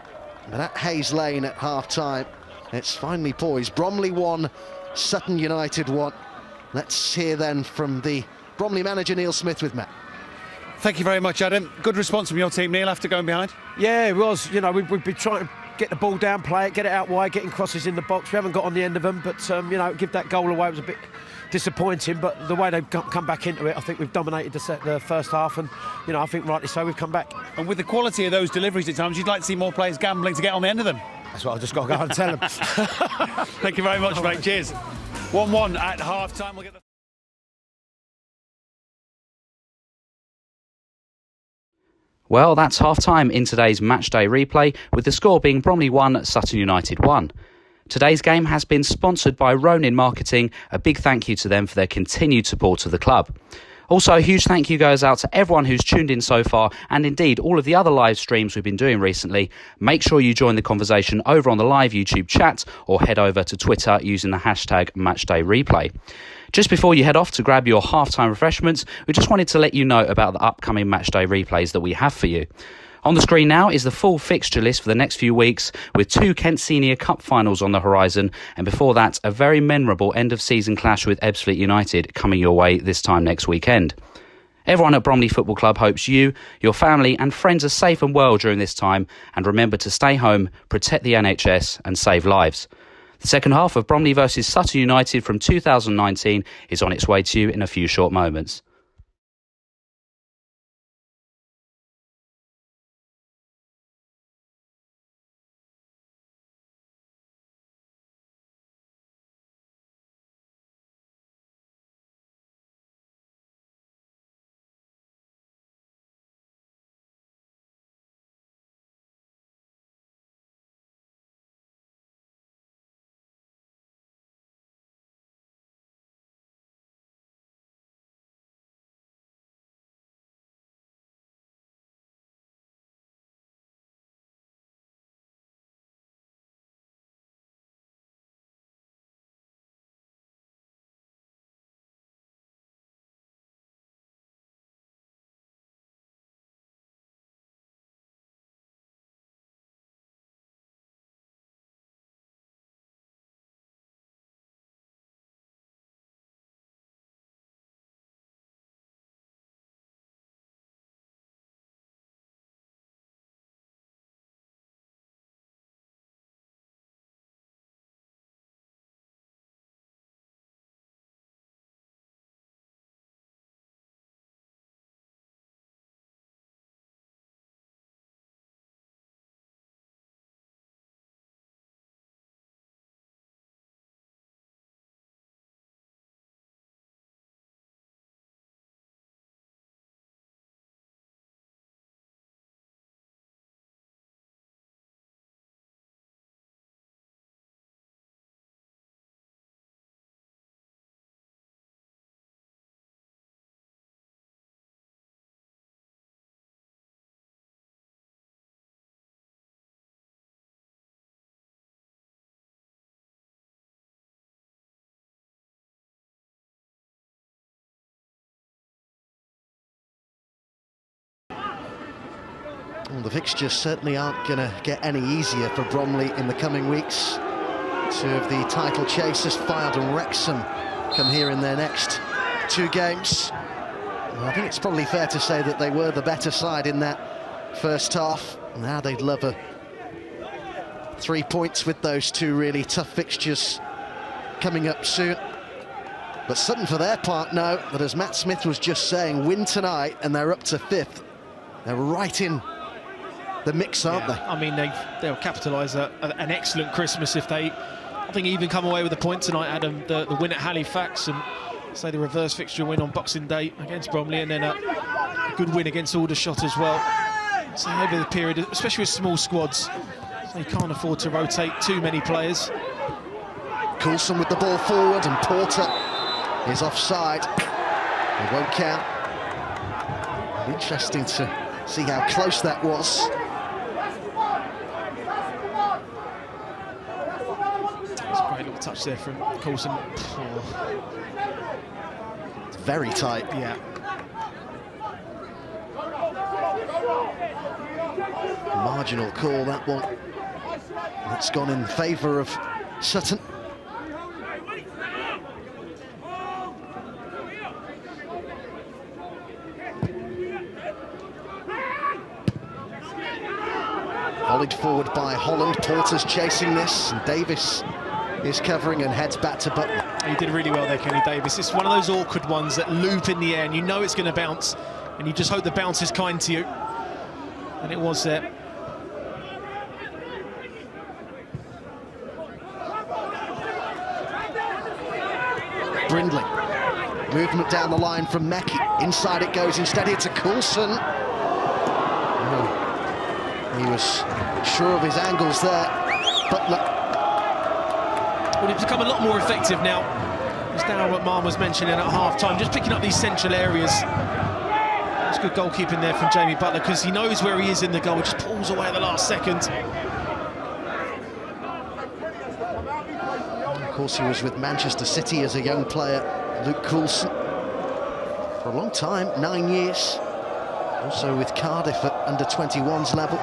But at Hayes Lane at half-time, it's finally poised. Bromley 1, Sutton United 1. Let's hear then from the Bromley manager, Neil Smith, with Matt. Thank you very much, Adam. Good response from your team, Neil, after going behind. Yeah, it was. You know, we've been trying to get the ball down, play it, get it out wide, getting crosses in the box. We haven't got on the end of them, but, you know, give that goal away was a bit disappointing. But the way they've come back into it, I think we've dominated the first half, and, you know, I think rightly so, we've come back. And with the quality of those deliveries at times, you'd like to see more players gambling to get on the end of them. That's what I've just got to go and tell them. Thank you very much, mate. Cheers. 1-1 at half-time. We'll get the... Well, that's half-time in today's Matchday replay, with the score being Bromley 1, Sutton United 1. Today's game has been sponsored by Ronin Marketing. A big thank you to them for their continued support of the club. Also, a huge thank you goes out to everyone who's tuned in so far, and indeed all of the other live streams we've been doing recently. Make sure you join the conversation over on the live YouTube chat, or head over to Twitter using the hashtag MatchdayReplay. Just before you head off to grab your half-time refreshments, we just wanted to let you know about the upcoming Matchday replays that we have for you. On the screen now is the full fixture list for the next few weeks, with 2 Kent Senior Cup finals on the horizon, and before that, a very memorable end-of-season clash with Ebbsfleet United coming your way this time next weekend. Everyone at Bromley Football Club hopes you, your family and friends are safe and well during this time, and remember to stay home, protect the NHS and save lives. The second half of Bromley vs Sutton United from 2019 is on its way to you in a few short moments. Well, the fixtures certainly aren't going to get any easier for Bromley in the coming weeks. Two of the title chasers, Fylde and Wrexham, come here in their next 2 games. Well, I think it's probably fair to say that they were the better side in that first half. Now they'd love 3 points with those 2 really tough fixtures coming up soon. But Sutton, for their part, know that, as Matt Smith was just saying, win tonight and they're up to 5th. They're right in the mix, aren't they? I mean, they'll capitalise an excellent Christmas if they, I think, even come away with a point tonight, Adam. The win at Halifax, and say the reverse fixture win on Boxing Day against Bromley, and then a good win against Aldershot as well. So over the period, especially with small squads, they can't afford to rotate too many players. Coulson with the ball forward, and Porter is offside. It won't count. Interesting to see how close that was. It's a great little touch there from Coulson. Oh. It's very tight. Yeah. Marginal call, that one. That's gone in favour of Sutton. Volleyed forward by Holland. Porter's chasing this, and Davis is covering and heads back to Button. He did really well there, Kenny Davis. It's one of those awkward ones that loop in the air, and you know it's going to bounce, and you just hope the bounce is kind to you. And it was there. Brindley. Movement down the line from Meckie. Inside it goes. Instead, it's a Coulson. He was sure of his angles there. Butler. Well, he's become a lot more effective now. As Darryl McMahon was mentioning at half-time, just picking up these central areas. It's good goalkeeping there from Jamie Butler, because he knows where he is in the goal, just pulls away at the last second. Of course, he was with Manchester City as a young player, Luke Coulson, for a long time, 9 years. Also with Cardiff at under-21s level.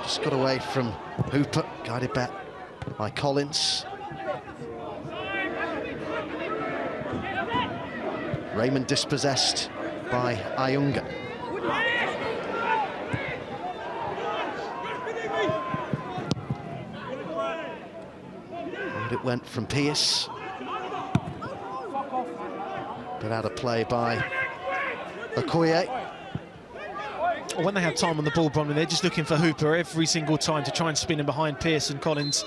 Just got away from Hooper, guided back by Collins. Raymond dispossessed by Ayunga. And it went from Pearce. But out of play by Okoye. When they have time on the ball, Bromley, they're just looking for Hooper every single time to try and spin him behind Pearce and Collins.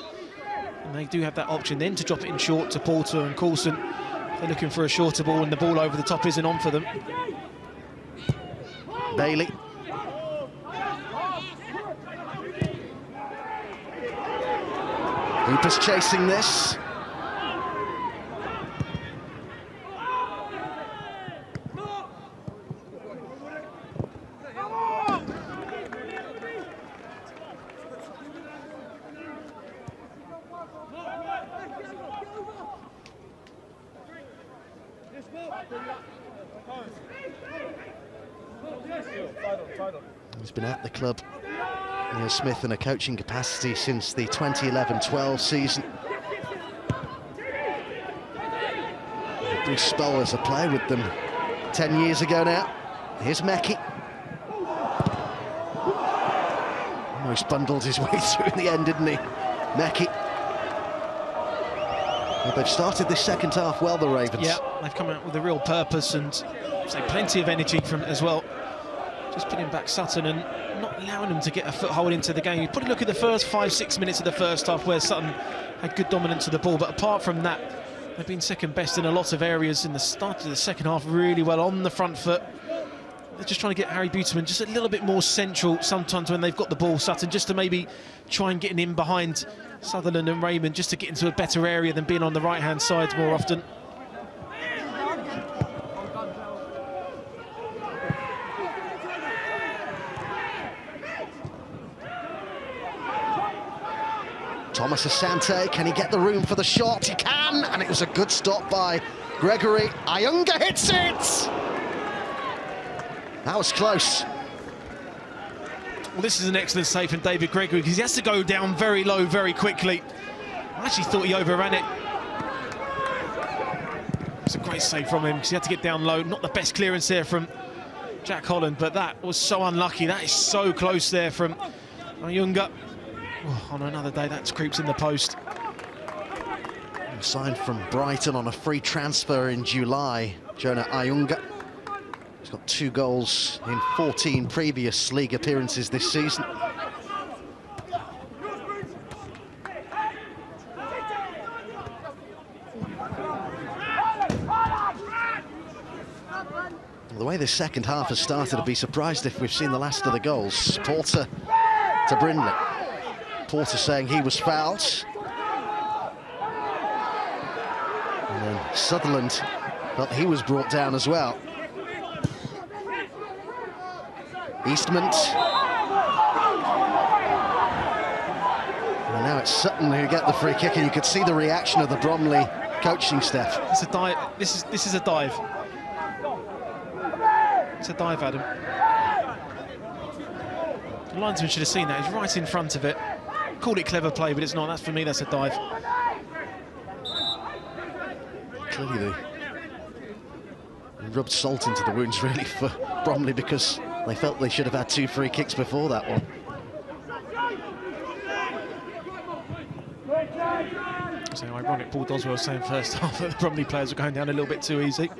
And they do have that option then to drop it in short to Porter and Coulson. They're looking for a shorter ball, and the ball over the top isn't on for them. Bailey. Hooper's chasing this. He's been at the club, Neil Smith, in a coaching capacity since the 2011-12 season. Bruce Spull was a player with them 10 years ago now. Here's Meckie. Almost bundled his way through in the end, didn't he? Meckie. Well, they've started this second half well, the Ravens. Yeah, they've come out with a real purpose and say plenty of energy from it as well. Just putting back Sutton and not allowing them to get a foothold into the game. You probably look at the first 5-6 minutes of the first half where Sutton had good dominance of the ball, but apart from that, they've been second best in a lot of areas in the start of the second half, really well on the front foot. They're just trying to get Harry Buterman just a little bit more central sometimes when they've got the ball, Sutton, just to maybe try and get in behind Sutherland and Raymond, just to get into a better area than being on the right-hand side more often. Thomas Asante, can he get the room for the shot? He can, and it was a good stop by Gregory, Ayunga hits it! That was close. Well, this is an excellent save from David Gregory because he has to go down very low very quickly. I actually thought he overran it. It's a great save from him because he had to get down low. Not the best clearance there from Jack Holland, but that was so unlucky. That is so close there from Ayunga. Oh, on another day, that creeps in the post. Signed from Brighton on a free transfer in July, Jonah Ayunga. He's got 2 goals in 14 previous league appearances this season. The way this second half has started, I'd be surprised if we've seen the last of the goals. Porter to Brindley. Porter saying he was fouled. And then Sutherland thought he was brought down as well. Eastman. And now it's Sutton who get the free kick, and you could see the reaction of the Bromley coaching staff. It's a dive. This is a dive. It's a dive, Adam. The linesman should have seen that. He's right in front of it. Called it clever play, but it's not. That's, for me, that's a dive. Clearly they rubbed salt into the wounds, really, for Bromley, because they felt they should have had 2 free kicks before that one. So ironic, Paul Doswell was saying first half that the Bromley players were going down a little bit too easy.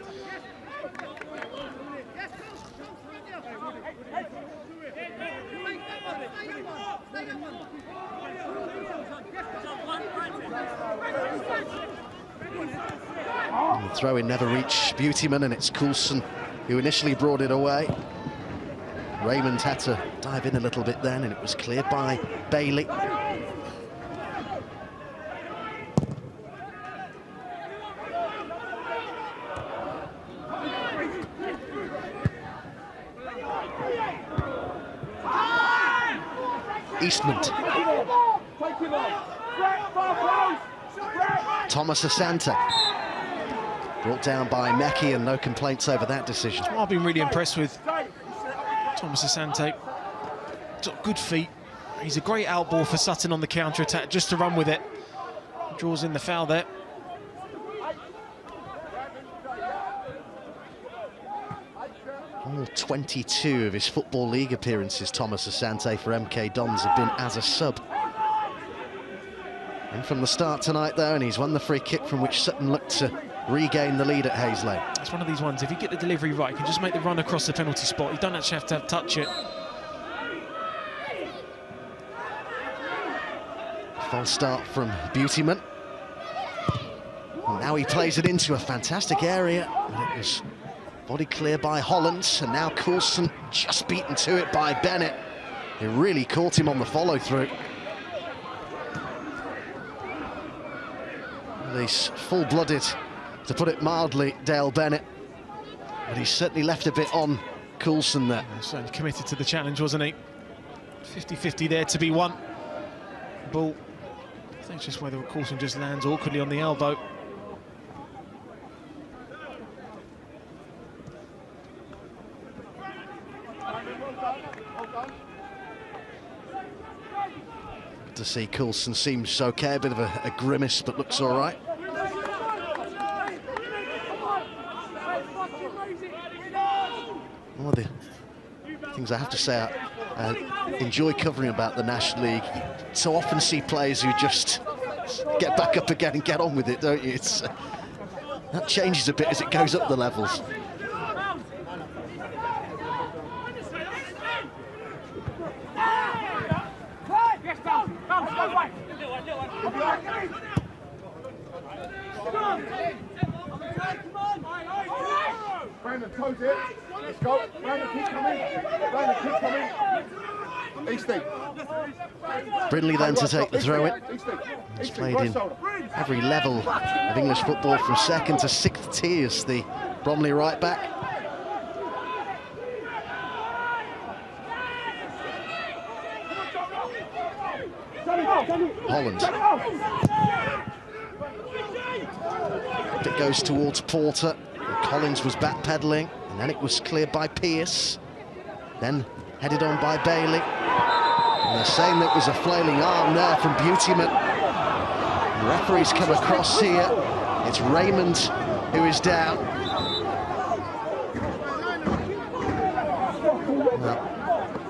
The throw-in never reached Beautyman, and it's Coulson who initially brought it away. Raymond had to dive in a little bit then, and it was cleared by Bailey. Eastman. Thomas Asante. Brought down by Mecki, and no complaints over that decision. I've been really impressed with Thomas Asante. He's got good feet. He's a great outball for Sutton on the counter-attack, just to run with it. Draws in the foul there. All 22 of his Football League appearances, Thomas Asante, for MK Dons, have been as a sub. And from the start tonight, though, and he's won the free kick from which Sutton looked to regain the lead at Hayes Lane. It's one of these ones, if you get the delivery right, you can just make the run across the penalty spot. You don't actually have to touch it. False start from Beautyman. And now he plays it into a fantastic area. And it was body clear by Holland, and now Coulson just beaten to it by Bennett. He really caught him on the follow-through. He's full-blooded, to put it mildly, Dale Bennett. But he's certainly left a bit on Coulson there. Certainly committed to the challenge, wasn't he? 50-50 there to be won. Ball, I think it's just whether Coulson just lands awkwardly on the elbow. Good to see Coulson seems okay, a bit of a grimace, but looks all right. One of the things I have to say I enjoy covering about the National League, you so often see players who just get back up again and get on with it, don't you? It's that changes a bit as it goes up the levels. Brandon, toes it. Let's go. Brandon, keep coming. Brandon, keep coming. Easty. Brindley then to take the throw-in. He's played in every level of English football from second to sixth tiers, the Bromley right back. Holland. It goes towards Porter. Collins was backpedaling, and then it was cleared by Pearce. Then headed on by Bailey. And they're saying that was a flailing arm there from Beautyman. The referee's come across here. It's Raymond who is down. Well,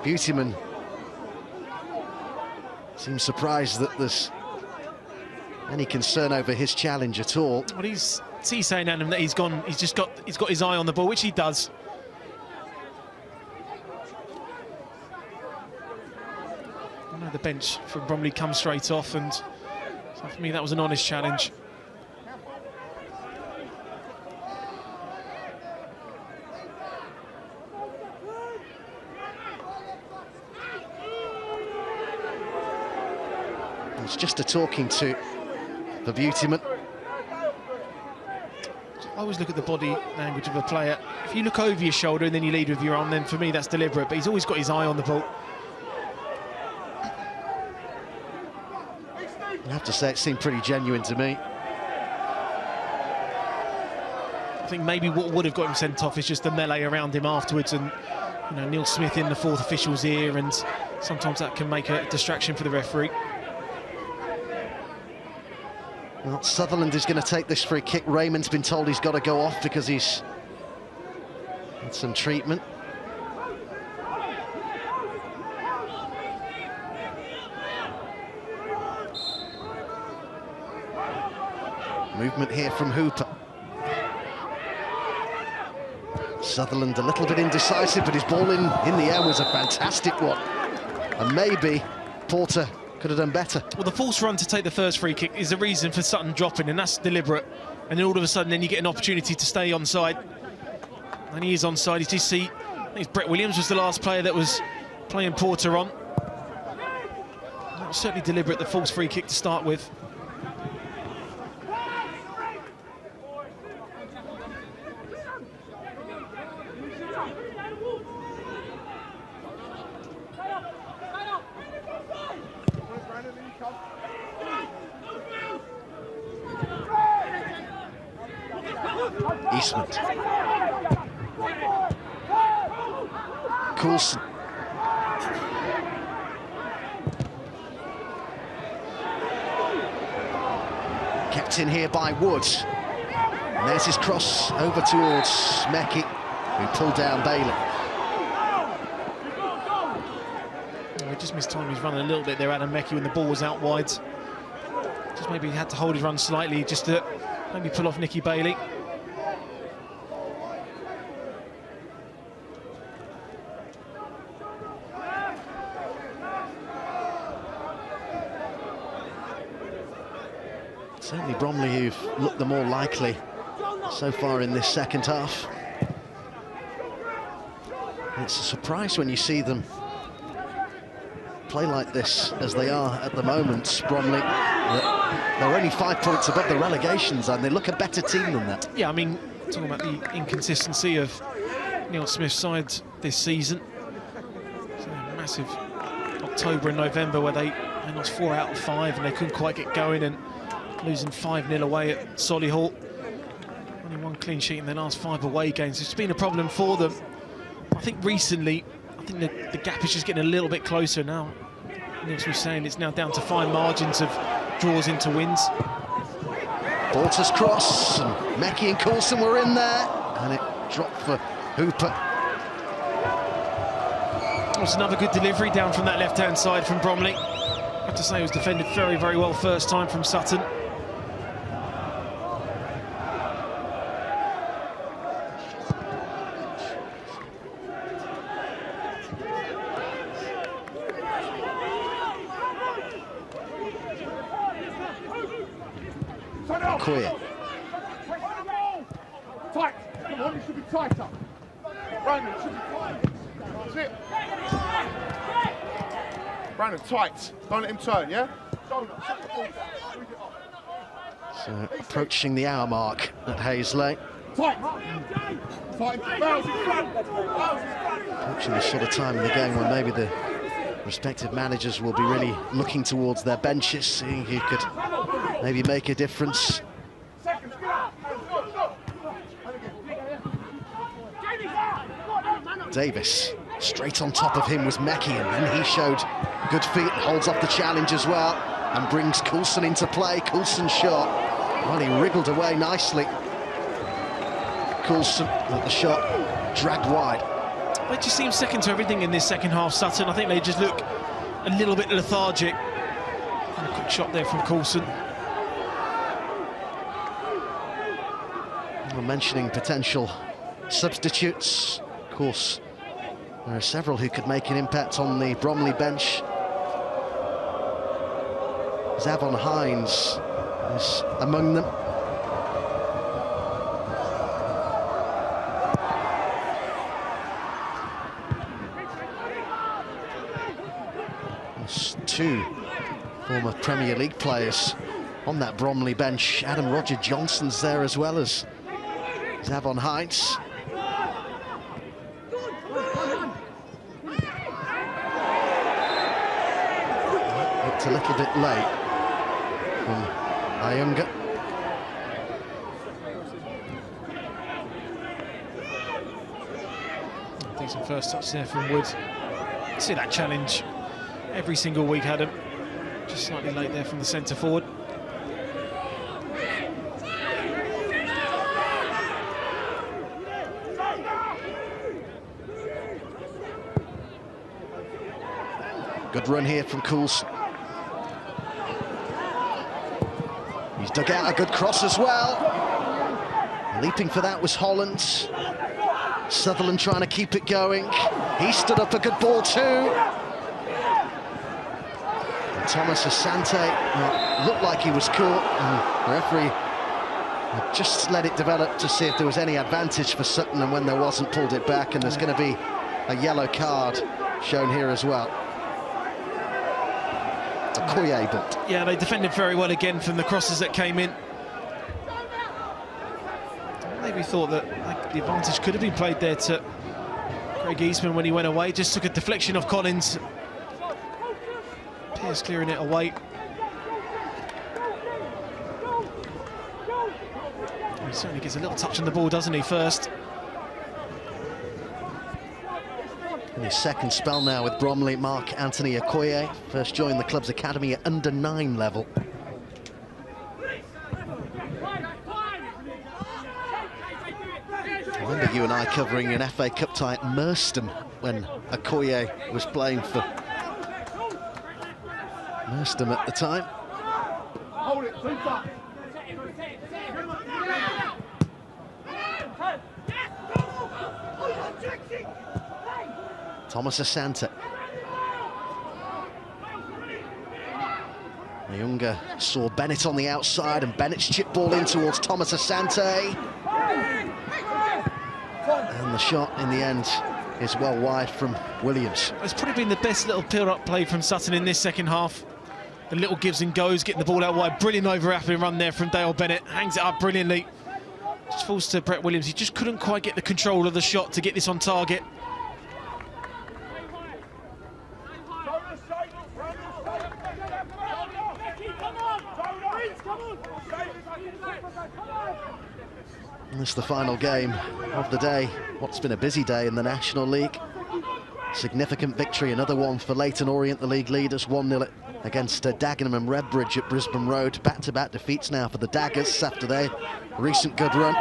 Beautyman seems surprised that there's any concern over his challenge at all. Well, he's saying, Adam, that he's got his eye on the ball, which he does. I know the bench from Bromley comes straight off, and so for me that was an honest challenge. It's just a talking to for Beautyman. I always look at the body language of a player. If you look over your shoulder and then you lead with your arm, then for me that's deliberate, but he's always got his eye on the ball. I have to say it seemed pretty genuine to me. I think maybe what would have got him sent off is just the melee around him afterwards, and you know, Neil Smith in the fourth official's ear, and sometimes that can make a distraction for the referee. Well, Sutherland is going to take this free kick. Raymond's been told he's got to go off because he's had some treatment. Movement here from Hooper. Sutherland a little bit indecisive, but his ball in the air was a fantastic one. And maybe Porter could have done better. Well, the false run to take the first free kick is the reason for Sutton dropping, and that's deliberate. And then all of a sudden, then you get an opportunity to stay onside. And he is onside. You just see, I think Brett Williams was the last player that was playing Porter on. That was certainly deliberate, the false free kick to start with. Eastman. Coulson. Kept in here by Wood. And there's his cross over towards Meckie, who pulled down Bailey. He just missed time. He's running a little bit there, Adam Meckie, when the ball was out wide. Just maybe he had to hold his run slightly just to maybe pull off Nicky Bailey. Certainly Bromley who've looked the more likely so far in this second half. It's a surprise when you see them play like this as they are at the moment, Bromley. They're only 5 points above the relegation zone. They look a better team than that. Yeah, I mean, talking about the inconsistency of Neil Smith's side this season. It's a massive October and November where they lost 4 out of 5 and they couldn't quite get going, and losing 5-0 away at Solihull. Only 1 clean sheet in their last 5 away games. It's been a problem for them. I think recently, the gap is just getting a little bit closer now. Neil was saying it's now down to fine margins of draws into wins. Porter's cross, and Meckie and Coulson were in there, and it dropped for Hooper. It was another good delivery down from that left-hand side from Bromley. I have to say it was defended very, very well first time from Sutton. Queer. Tight. Come on, you should be tighter. Brandon, should be tight. That's it. Brandon, tight. Don't let him turn, yeah? So approaching the hour mark at Hazley. Tight. Tight. Approaching the sort of time in the game when maybe the respective managers will be really looking towards their benches, seeing who could maybe make a difference. Davis. Straight on top of him was Meckie, and then he showed good feet and holds off the challenge as well, and brings Coulson into play. Coulson's shot, well, he wriggled away nicely. Coulson, but the shot dragged wide. They just seem second to everything in this second half, Sutton. I think they just look a little bit lethargic. And a quick shot there from Coulson. We're mentioning potential substitutes. Of course, there are several who could make an impact on the Bromley bench. Zavon Hines is among them. There's two former Premier League players on that Bromley bench. Adam Roger Johnson's there as well as Zavon Hines. Looked a little bit late from Ayunga. Decent first touch there from Wood. See that challenge every single week, Adam. Just slightly late there from the centre forward. Good run here from Coulson. He's dug out a good cross as well. Leaping for that was Holland. Sutherland trying to keep it going. He stood up a good ball too. And Thomas Asante looked like he was caught, and the referee just let it develop to see if there was any advantage for Sutton, and when there wasn't, pulled it back, and there's going to be a yellow card shown here as well. Okoye, but yeah, they defended very well again from the crosses that came in. Maybe thought that the advantage could have been played there to Craig Eastman when he went away. Just took a deflection of Collins. Pearce clearing it away. He certainly gets a little touch on the ball, doesn't he, first? In his second spell now with Bromley, Mark Anthony Okoye first joined the club's academy at under-9 level. I remember you and I covering an FA Cup tie at Merstham when Okoye was playing for Merstham at the time. Hold it, super. Thomas Asante. Ayunga saw Bennett on the outside, and Bennett's chip ball in towards Thomas Asante. And the shot in the end is well wide from Williams. It's probably been the best little build-up play from Sutton in this second half. The little gives and goes, getting the ball out wide. Brilliant overlapping run there from Dale Bennett. Hangs it up brilliantly. Just falls to Brett Williams. He just couldn't quite get the control of the shot to get this on target. And this is the final game of the day. What's been a busy day in the National League. Significant victory, another one for Leyton Orient, the league leaders, 1-0 against Dagenham and Redbridge at Brisbane Road. Back-to-back defeats now for the Daggers after their recent good run.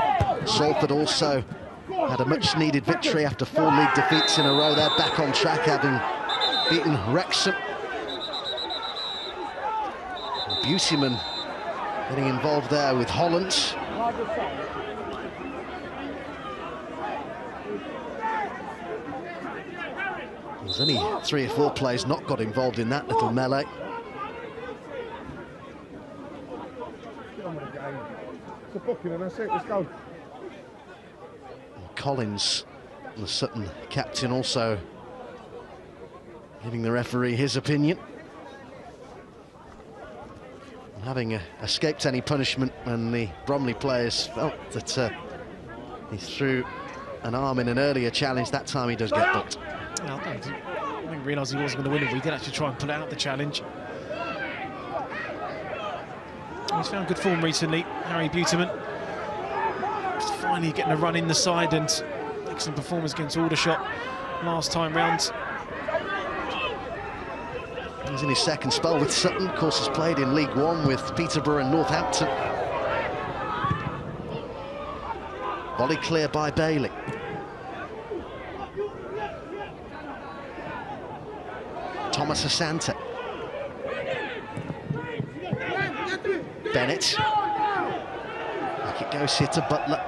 Salford also had a much-needed victory after 4 league defeats in a row. They're back on track, having beaten Wrexham. Beautyman getting involved there with Holland. There's only 3 or 4 players not got involved in that little melee. It's a booking and that's it, let's go. Collins, the Sutton captain, also giving the referee his opinion. Having escaped any punishment when the Bromley players felt that he threw an arm in an earlier challenge. That time he does get booked. I didn't realise he wasn't going to win it, but he did actually try and pull out the challenge. He's found good form recently, Harry Beautyman. Just finally getting a run in the side, and excellent performance against Aldershot last time round. He's in his second spell with Sutton. Of course, has played in League One with Peterborough and Northampton. Volley clear by Bailey. Thomas Asante. Bennett. Back it goes here to Butler.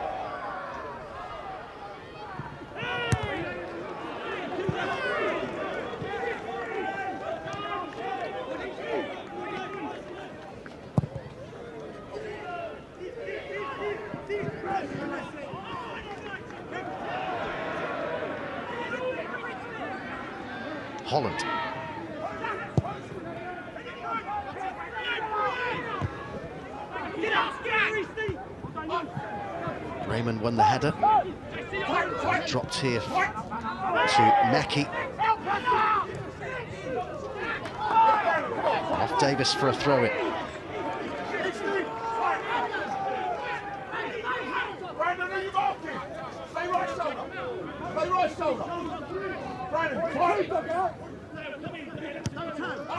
Holland. Raymond won the header. Dropped here to Mackey. Off Davis for a throw-in.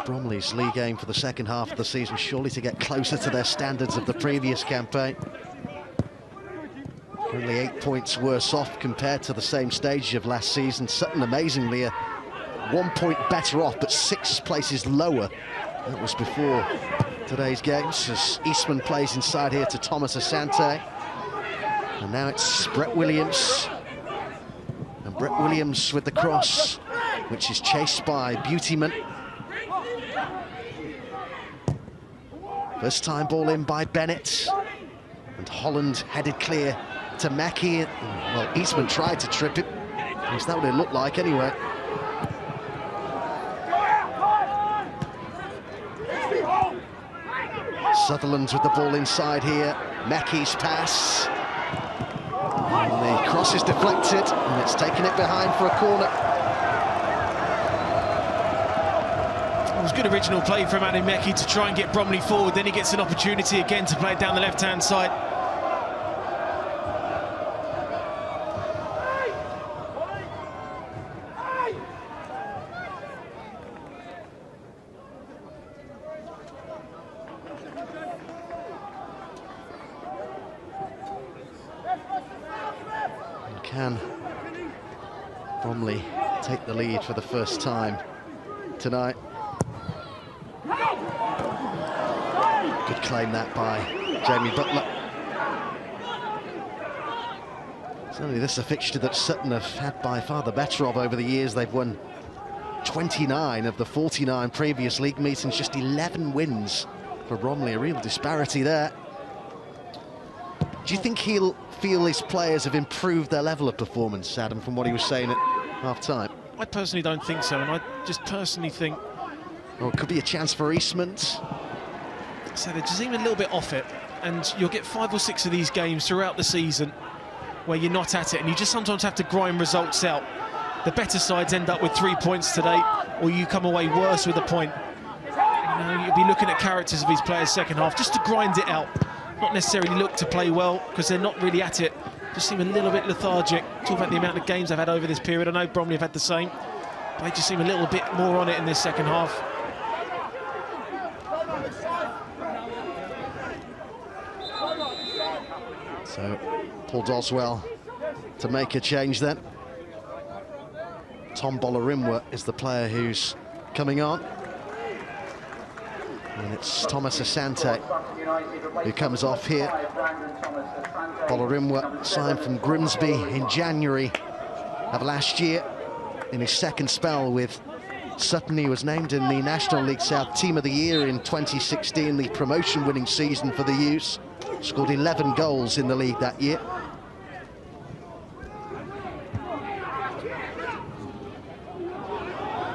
Bromley's league aim for the second half of the season, surely to get closer to their standards of the previous campaign. Only 8 points worse off compared to the same stage of last season. Sutton, amazingly, 1 point better off, but 6 places lower. That was before today's games, as Eastman plays inside here to Thomas Asante. And now it's Brett Williams. And Brett Williams with the cross, which is chased by Beautyman. First time ball in by Bennett. And Holland headed clear to Mackey. Well, Eastman tried to trip it. At least that what it looked like anyway. Sutherland with the ball inside here. Mackey's pass. And the cross is deflected, and it's taken it behind for a corner. It was good original play from Adam Mackey to try and get Bromley forward. Then he gets an opportunity again to play it down the left-hand side. Can Bromley take the lead for the first time tonight? Good claim that by Jamie Butler. Certainly this is a fixture that Sutton have had by far the better of over the years. They've won 29 of the 49 previous league meetings, just 11 wins for Bromley, a real disparity there. Do you think he'll feel his players have improved their level of performance, Adam, from what he was saying at half-time? I personally don't think so, and I just personally think... Or it could be a chance for Eastman. So they're just even a little bit off it, and you'll get 5 or 6 of these games throughout the season where you're not at it, and you just sometimes have to grind results out. The better sides end up with 3 points today, or you come away worse with a point. You know, you'll be looking at characters of these players second half, just to grind it out. Not necessarily look to play well, because they're not really at it. Just seem a little bit lethargic. Talk about the amount of games they've had over this period. I know Bromley have had the same, but they just seem a little bit more on it in this second half. So Paul Doswell to make a change then. Tom Bolarimwa is the player who's coming on. And it's Thomas Asante who comes off here. Bolarimwa signed from Grimsby in January of last year. In his second spell with Sutton, he was named in the National League South Team of the Year in 2016, the promotion-winning season for the Utes. Scored 11 goals in the league that year.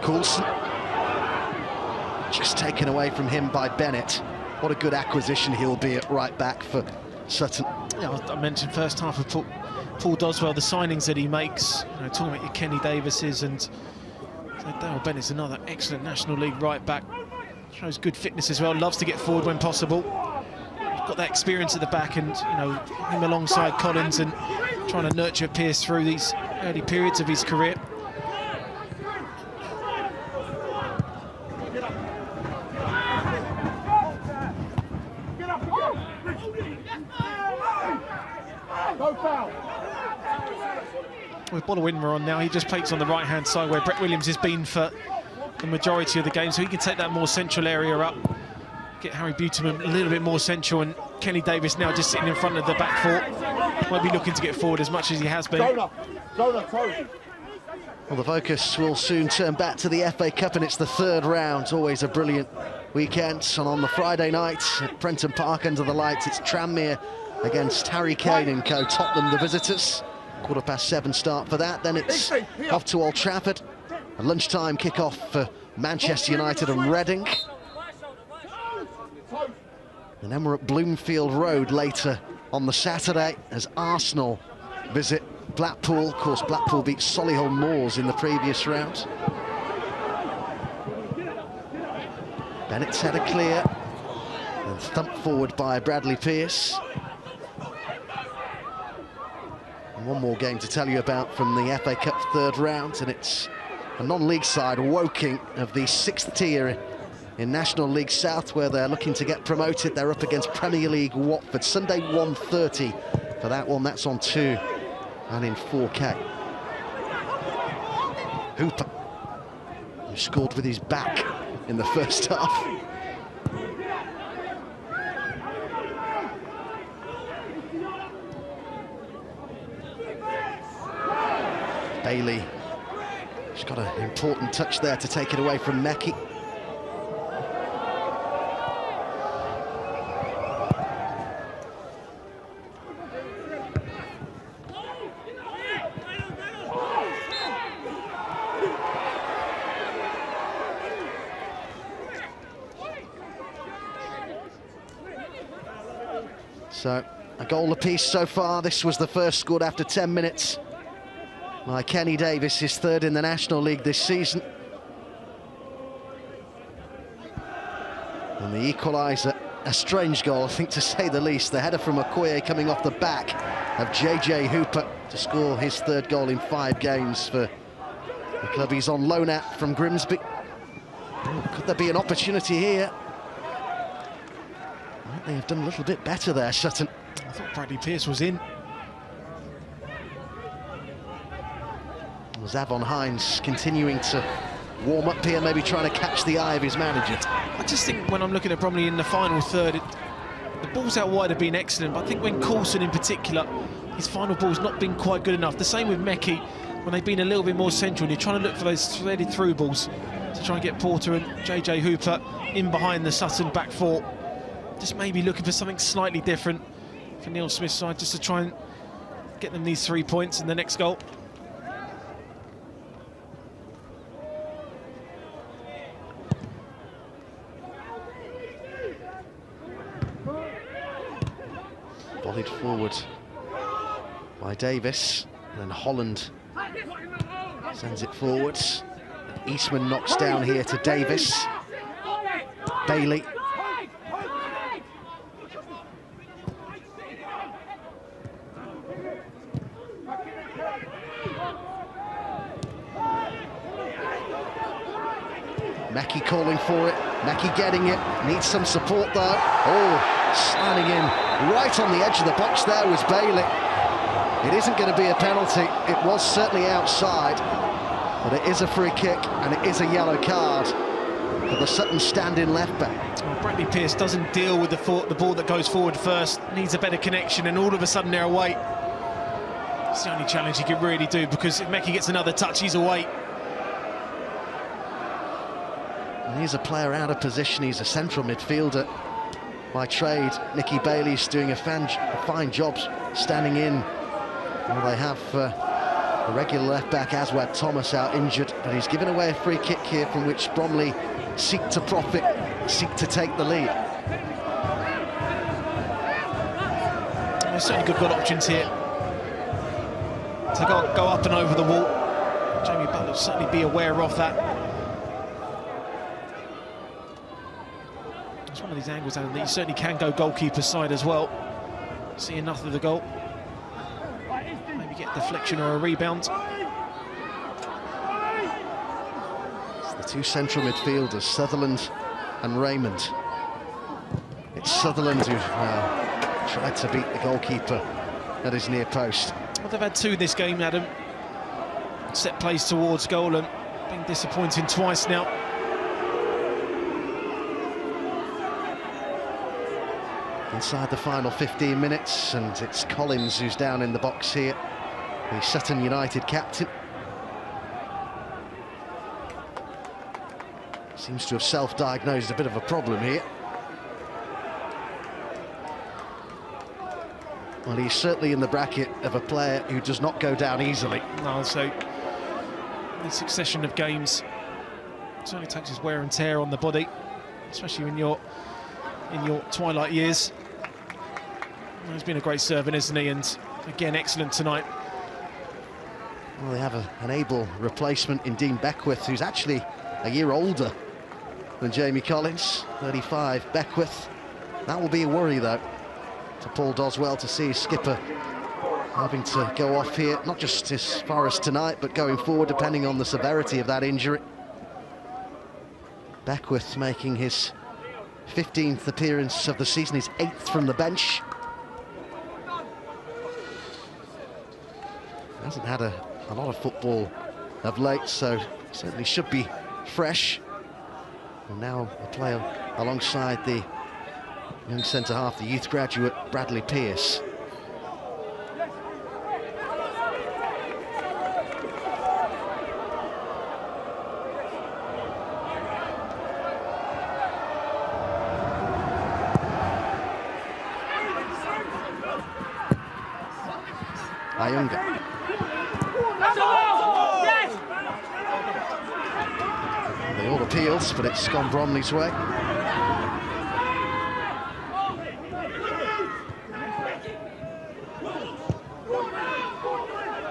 Coulson. Just taken away from him by Bennett. What a good acquisition he'll be at right back for Sutton. Yeah, I mentioned first half of Paul Doswell, the signings that he makes. You know, talking about your Kenny Davises, and so Dale Bennett's another excellent National League right back. Shows good fitness as well, loves to get forward when possible. Got that experience at the back, and you know, him alongside Collins and trying to nurture Pearce through these early periods of his career. No foul. With Bolawinma on now, he just plays on the right-hand side where Brett Williams has been for the majority of the game, so he can take that more central area up, get Harry Buteman a little bit more central, and Kenny Davis now just sitting in front of the back four. Won't be looking to get forward as much as he has been. Jonah, toe. Well, the focus will soon turn back to the FA Cup, and it's the third round. Always a brilliant weekend. And on the Friday night at Prenton Park under the lights, it's Tranmere against Harry Kane and co. Tottenham, the visitors. 7:15 start for that. Then it's off to Old Trafford. A lunchtime kick-off for Manchester United and Reading. And then we're at Bloomfield Road later on the Saturday as Arsenal visit Blackpool. Of course, Blackpool beat Solihull Moors in the previous round. Bennett's header clear and thumped forward by Bradley Pearce. And one more game to tell you about from the FA Cup third round, and it's a non-league side, Woking, of the 6th tier in National League South, where they're looking to get promoted. They're up against Premier League Watford. Sunday 1:30 for that one. That's on 2 and in 4K. Hooper, who scored with his back in the first half. Bailey, she's got an important touch there to take it away from Meki. So, a goal apiece so far. This was the first scored after 10 minutes by Kenny Davis, his third in the National League this season. And the equaliser, a strange goal, I think, to say the least. The header from Okoye coming off the back of JJ Hooper to score his third goal in 5 games for the club he's on loan at from Grimsby. Could there be an opportunity here? They have done a little bit better there, Sutton. I thought Bradley Pearce was in. Zavon Hines continuing to warm up here, maybe trying to catch the eye of his manager. I just think when I'm looking at Bromley in the final third, the balls out wide have been excellent, but I think when Coulson in particular, his final ball's not been quite good enough. The same with Meki, when they've been a little bit more central, and you're trying to look for those threaded through balls to try and get Porter and JJ Hooper in behind the Sutton back four. Just maybe looking for something slightly different for Neil Smith's side, just to try and get them these 3 points in the next goal. Volleyed forward by Davis, and then Holland sends it forwards. Eastman knocks down here to Davis. Bailey. Meki calling for it, Meki getting it, needs some support though. Oh, sliding in right on the edge of the box there was Bailey. It isn't going to be a penalty, it was certainly outside, but it is a free kick and it is a yellow card for the Sutton stand-in left back. Well, Bradley Pearce doesn't deal with the ball that goes forward first, needs a better connection, and all of a sudden they're away. It's the only challenge he could really do, because if Meki gets another touch, he's away. And he's a player out of position, he's a central midfielder by trade. Nicky Bailey's doing a fine job standing in. Well, they have the regular left-back Aswad Thomas out injured, but he's given away a free kick here from which Bromley seek to profit, seek to take the lead. There's certainly good options here to go up and over the wall. Jamie Butler will certainly be aware of that. It's one of these angles, Alan, that you certainly can go goalkeeper side as well. See enough of the goal. Maybe get a deflection or a rebound. It's the two central midfielders, Sutherland and Raymond. It's Sutherland who tried to beat the goalkeeper at his near post. Well, they've had two this game, Adam. Set plays towards goal and been disappointing twice now. Inside the final 15 minutes, and it's Collins who's down in the box here, the Sutton United captain. Seems to have self-diagnosed a bit of a problem here. Well, he's certainly in the bracket of a player who does not go down easily. No, so the succession of games certainly takes his wear and tear on the body, especially when you're in your twilight years. Well, he's been a great servant, isn't he? And again, excellent tonight. Well, they have an able replacement in Dean Beckwith, who's actually a year older than Jamie Collins, 35. Beckwith. That will be a worry, though, to Paul Doswell, to see his skipper having to go off here, not just as far as tonight, but going forward, depending on the severity of that injury. Beckwith making his 15th appearance of the season, his 8th from the bench. Hasn't had a lot of football of late, so certainly should be fresh. And now a player alongside the young centre-half, the youth graduate Bradley Pearce. Ayunga. They all appeals, but it's gone Bromley's way.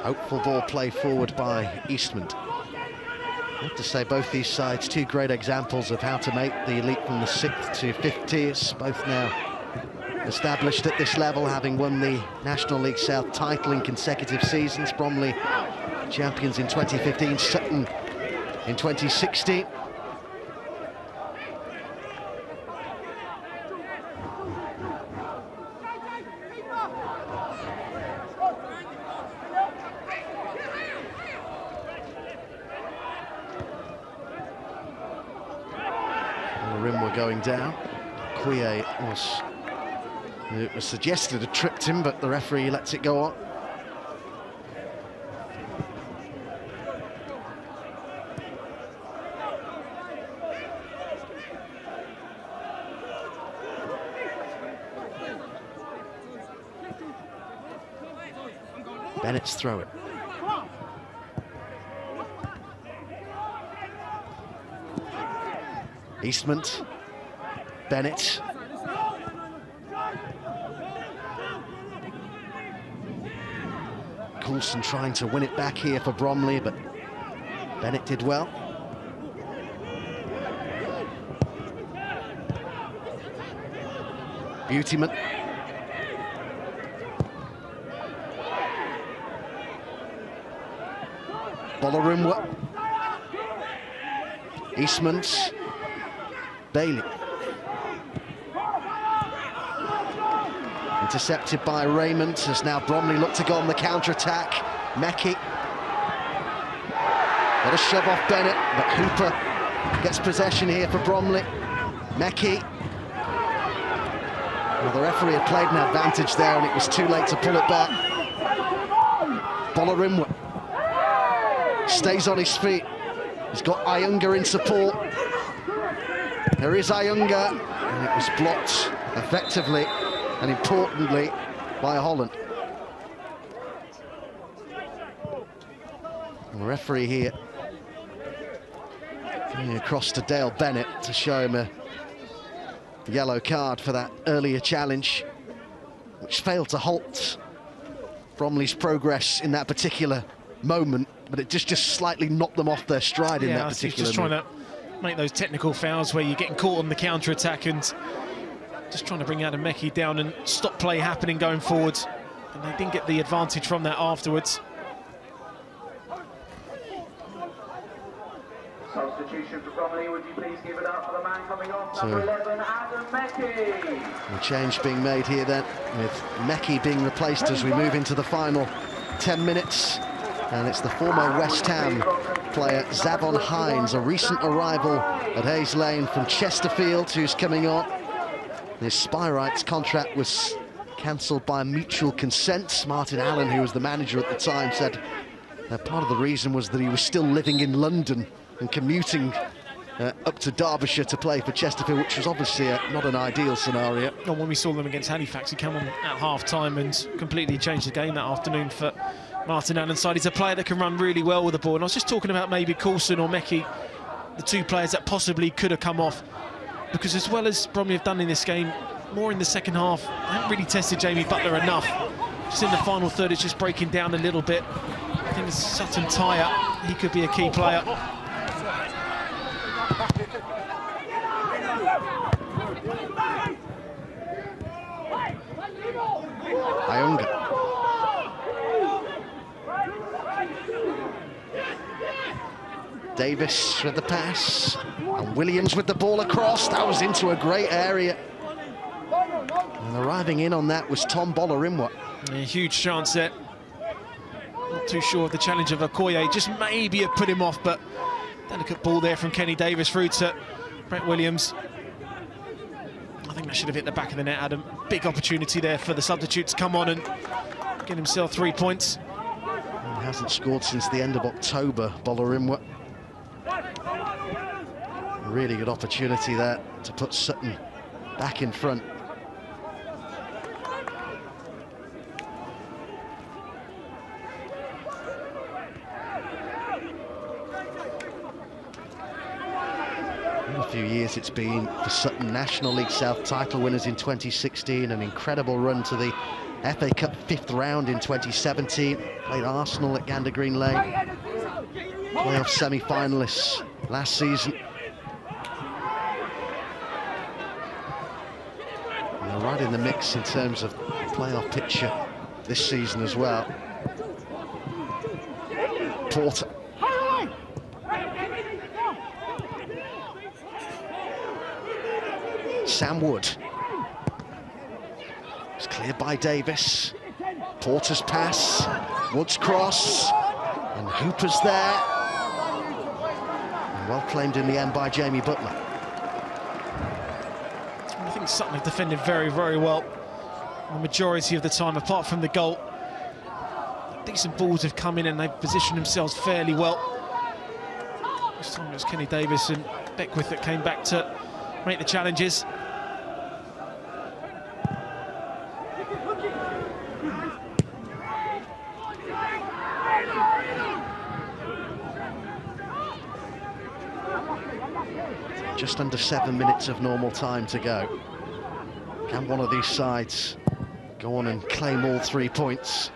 Hopeful ball play forward by Eastman. I have to say, both these sides, two great examples of how to make the elite from the 6th to 5th tiers, both now established at this level, having won the National League South title in consecutive seasons. Bromley champions in 2015, Sutton in 2016. The rim were going down. Quie was... It was suggested it tripped him, but the referee lets it go on. Bennett's throw it. Eastman, Bennett. Coulson trying to win it back here for Bromley, but Bennett did well. Beautyman. Bollarumwa. Eastman's. Bailey. Intercepted by Raymond, as now Bromley look to go on the counter-attack. Meckie. Got a shove off Bennett, but Hooper gets possession here for Bromley. Meckie. Well, the referee had played an advantage there, and it was too late to pull it back. Bollarumwa stays on his feet. He's got Ayunga in support. There is Ayunga, and it was blocked effectively and importantly by Holland. And the referee here going across to Dale Bennett to show him a yellow card for that earlier challenge, which failed to halt Bromley's progress in that particular moment, but it just slightly knocked them off their stride in that particular just trying to make those technical fouls where you're getting caught on the counter-attack and just trying to bring Adam Meckie down and stop play happening going forward. And they didn't get the advantage from that afterwards. Substitution for Bromley, would you please give it up for the man coming off, number 11, Adam Meckie. A change being made here then, with Meckie being replaced as we move into the final 10 minutes. And it's the former West Ham player Zavon Hines, a recent arrival at Hayes Lane from Chesterfield, who's coming on. His Spyrites contract was cancelled by mutual consent. Martin Allen, who was the manager at the time, said part of the reason was that he was still living in London and commuting up to Derbyshire to play for Chesterfield, which was obviously not an ideal scenario. And when we saw them against Halifax, he came on at half-time and completely changed the game that afternoon for Martin Allen's side. He's a player that can run really well with the ball. And I was just talking about maybe Coulson or Meckie, the two players that possibly could have come off, because as well as Bromley have done in this game, more in the second half, they haven't really tested Jamie Butler enough. Just in the final third, it's just breaking down a little bit. I think it's Sutton Tyre, he could be a key player. Ayunga. Davis with the pass, and Williams with the ball across. That was into a great area. And arriving in on that was Tom Bolarimwa. A huge chance there. Not too sure of the challenge of Okoye, just maybe have put him off, but delicate ball there from Kenny Davis through to Brett Williams. I think that should have hit the back of the net, Adam. Big opportunity there for the substitute to come on and get himself 3 points. He hasn't scored since the end of October, Bolarimwa. Really good opportunity there to put Sutton back in front. What a few years it's been for Sutton. National League South title winners in 2016, an incredible run to the FA Cup 5th round in 2017. Played Arsenal at Gander Green Lane. Playoff semi-finalists last season. And they're right in the mix in terms of playoff picture this season as well. Porter. Sam Wood. It's cleared by Davis. Porter's pass. Wood's cross. And Hooper's there. And well claimed in the end by Jamie Butler. I think Sutton have defended very, very well the majority of the time, apart from the goal. Decent balls have come in and they've positioned themselves fairly well. This time it was Kenny Davis and Beckwith that came back to make the challenges. Just under 7 minutes of normal time to go. Can one of these sides go on and claim all 3 points?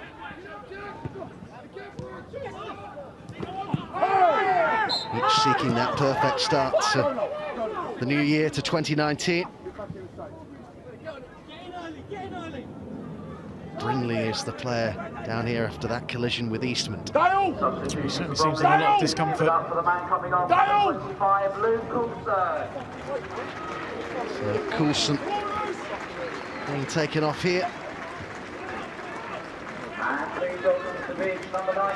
Each seeking that perfect start to the new year, to 2019. Bromley is the player down here after that collision with Eastman. He certainly seems in a lot of discomfort. So Coulson being taken off here.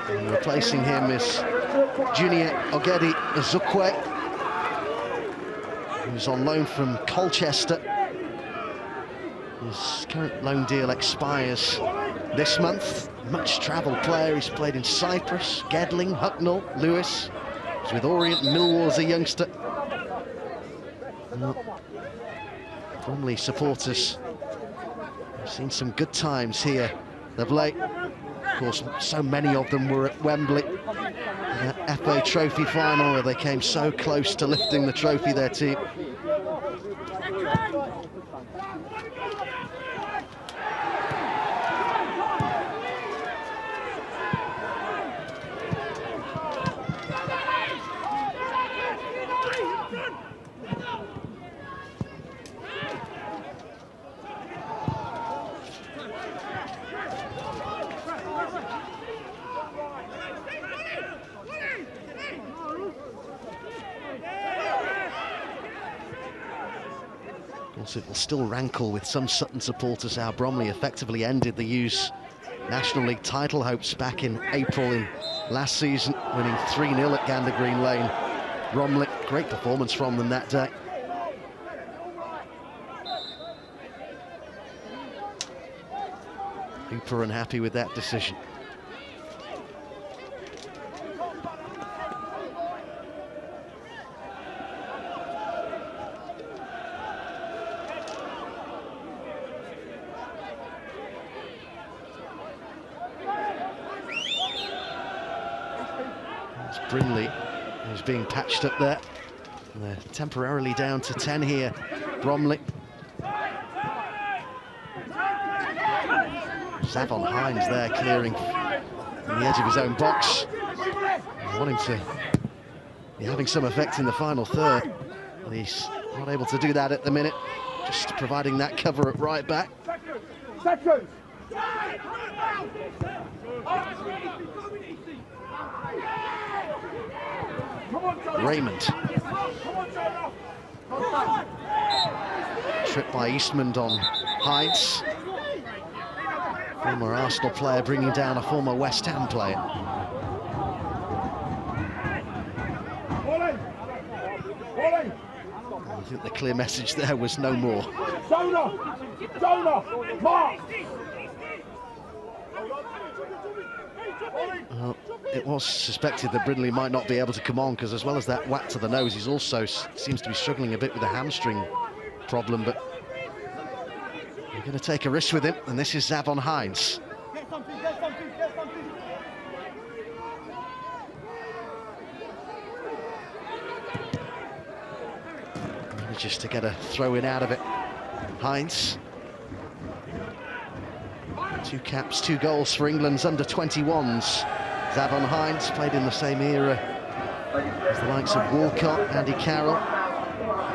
And replacing him is Junior Ogedi Ezukwe, who's on loan from Colchester. His current loan deal expires this month. Much travelled player. He's played in Cyprus, Gedling, Hucknall, Lewis. He's with Orient, Millwall as a youngster. Bromley supporters have seen some good times here of late. Of course, so many of them were at Wembley in that FA Trophy final where they came so close to lifting the trophy, their team. course, it will still rankle with some Sutton supporters how Bromley effectively ended the U's National League title hopes back in April in last season, winning 3-0 at Gander Green Lane. Bromley, great performance from them that day. Hooper unhappy with that decision. Bromley, who's being patched up there. And they're temporarily down to 10 here, Bromley. Zavon Hines there clearing on the edge of his own box. Wanting to be having some effect in the final third. But he's not able to do that at the minute. Just providing that cover at right back. Raymond. Trip by Eastman on Hines. Former Arsenal player bringing down a former West Ham player. I think the clear message there was no more. Well, it was suspected that Brindley might not be able to come on, because as well as that whack to the nose, he's also seems to be struggling a bit with a hamstring problem, but we're going to take a risk with him, and this is Zavon Hines. Manages to get a throw in out of it. Hines. 2 caps, 2 goals for England's under-21s. Zavon Hines played in the same era as the likes of Walcott, Andy Carroll,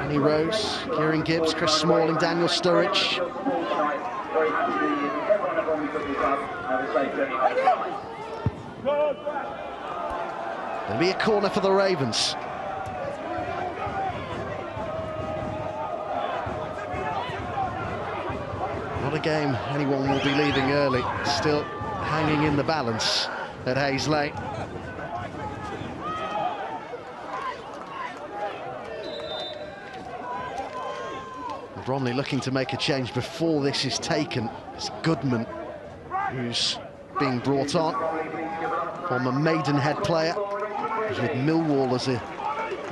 Annie Rose, Kieran Gibbs, Chris Smalling, Daniel Sturridge. There'll be a corner for the Ravens. Not a game anyone will be leaving early. Still hanging in the balance at Hayes Lane. Bromley looking to make a change before this is taken. It's Goodman who's being brought on. Former Maidenhead player. He was with Millwall as a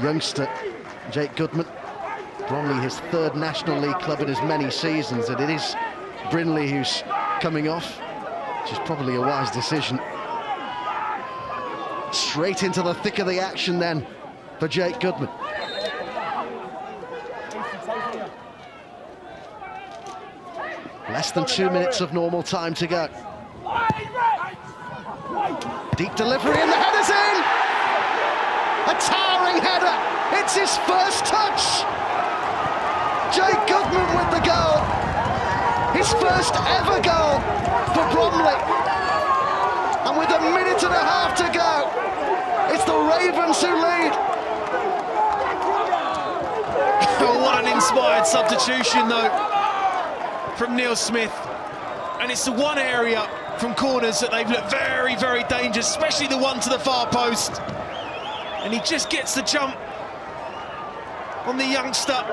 youngster. Jake Goodman. Bromley, his 3rd National League club in as many seasons, and it is Brindley who's coming off, which is probably a wise decision. Straight into the thick of the action then for Jake Goodman. Less than 2 minutes of normal time to go. Deep delivery and the header's in! A towering header! It's his first touch! Jake Goodman with the goal! His first ever goal for Bromley! And with 1.5 minutes to go, it's the Ravens who lead! Oh, what an inspired substitution though from Neil Smith, and it's the one area from corners that they've looked very, very dangerous, especially the one to the far post, and he just gets the jump on the youngster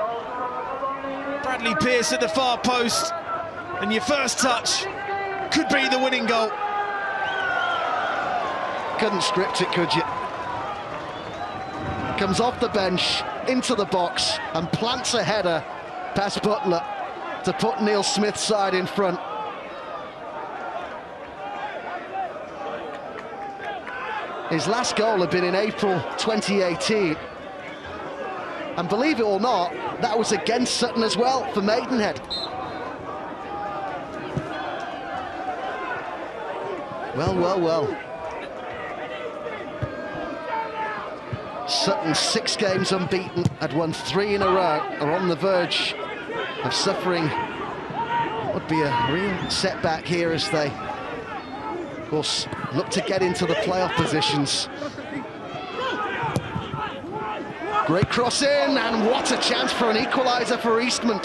Bradley Pearce at the far post, and your first touch could be the winning goal. Couldn't script it, could you? Comes off the bench into the box and plants a header past Butler to put Neil Smith's side in front. His last goal had been in April 2018. And believe it or not, that was against Sutton as well for Maidenhead. Well, well, well. Sutton 6 games unbeaten, had won 3 in a row, are on the verge of suffering what would be a real setback here as they, of course, look to get into the playoff positions. Great cross in, and what a chance for an equaliser for Eastman.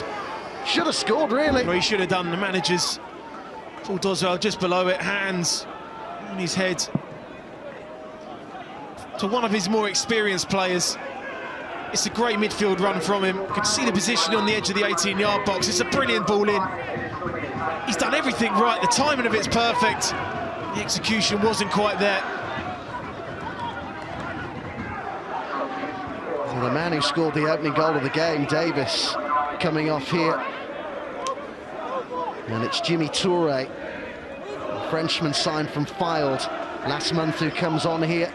Should have scored, really. Well, he should have done. The manager's Paul Doswell just below it, hands on his head to one of his more experienced players. It's a great midfield run from him. You can see the position on the edge of the 18-yard box. It's a brilliant ball in. He's done everything right. The timing of it's perfect. The execution wasn't quite there. So the man who scored the opening goal of the game, Davis, coming off here. And it's Jimmy Touré, a Frenchman signed from Fylde last month, who comes on here.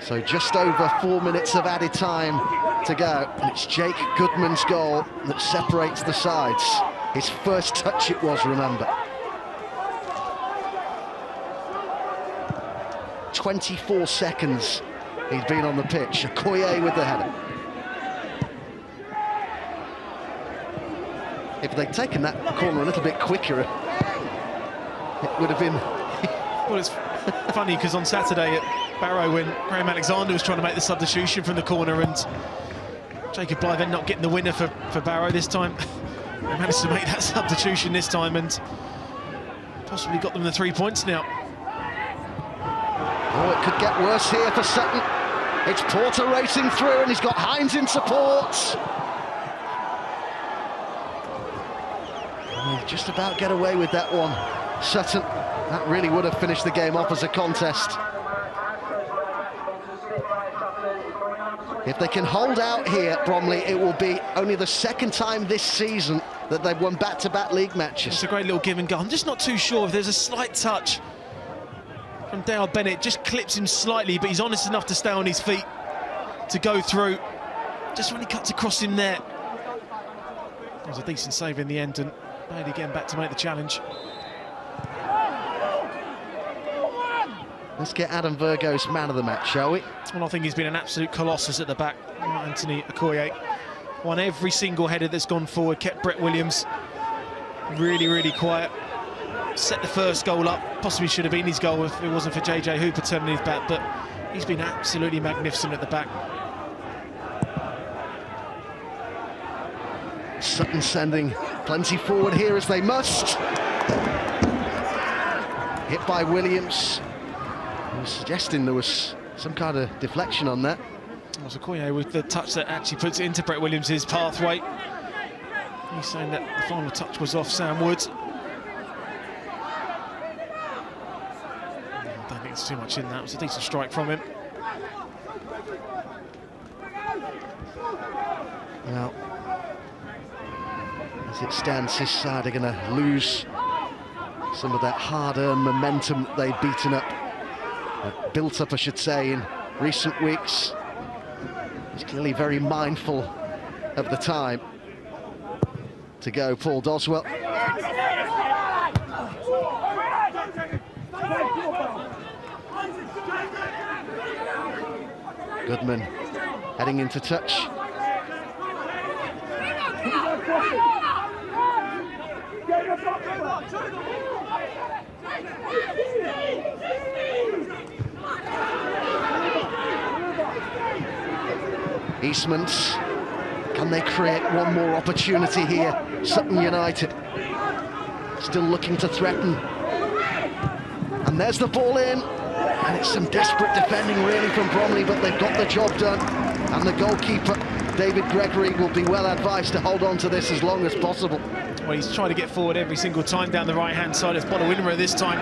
So just over 4 minutes of added time to go. And it's Jake Goodman's goal that separates the sides. His first touch it was, remember. 24 seconds he'd been on the pitch. Okoye with the header. If they'd taken that corner a little bit quicker, it would have been... Well, it's funny because on Saturday at Barrow, when Graham Alexander was trying to make the substitution from the corner and Jacob Blythe ended up getting the winner for Barrow this time, he managed to make that substitution this time and possibly got them the 3 points now. Oh, it could get worse here for Sutton. It's Porter racing through and he's got Hines in support. And they just about get away with that one. Sutton, that really would have finished the game off as a contest. If they can hold out here, Bromley, it will be only the second time this season that they've won back-to-back league matches. It's a great little give and go. I'm just not too sure if there's a slight touch from Dale Bennett, just clips him slightly, but he's honest enough to stay on his feet to go through. Just when he cuts across him there. It was a decent save in the end, and Bailey getting back to make the challenge. Let's get Adam Virgo's man of the match, shall we? Well, I think he's been an absolute colossus at the back. Anthony Okoye won every single header that's gone forward, kept Brett Williams really, really quiet. Set the first goal up, possibly should have been his goal if it wasn't for JJ Hooper turning his back, but he's been absolutely magnificent at the back. Sutton sending plenty forward here as they must. Hit by Williams. I was suggesting there was some kind of deflection on that. It was Okoye with the touch that actually puts it into Brett Williams' pathway. He's saying that the final touch was off Sam Woods. I don't think it's too much in that. It was a decent strike from him. Now, as it stands, his side are going to lose some of that hard-earned momentum that they've beaten up, built up, I should say, in recent weeks. He's clearly very mindful of the time to go. Paul Doswell. Goodman heading into touch. Eastman's, can they create one more opportunity here? Sutton United still looking to threaten. And there's the ball in. And it's some desperate defending really from Bromley, but they've got the job done. And the goalkeeper, David Gregory, will be well advised to hold on to this as long as possible. Well, he's trying to get forward every single time down the right-hand side. It's Bodawinra this time.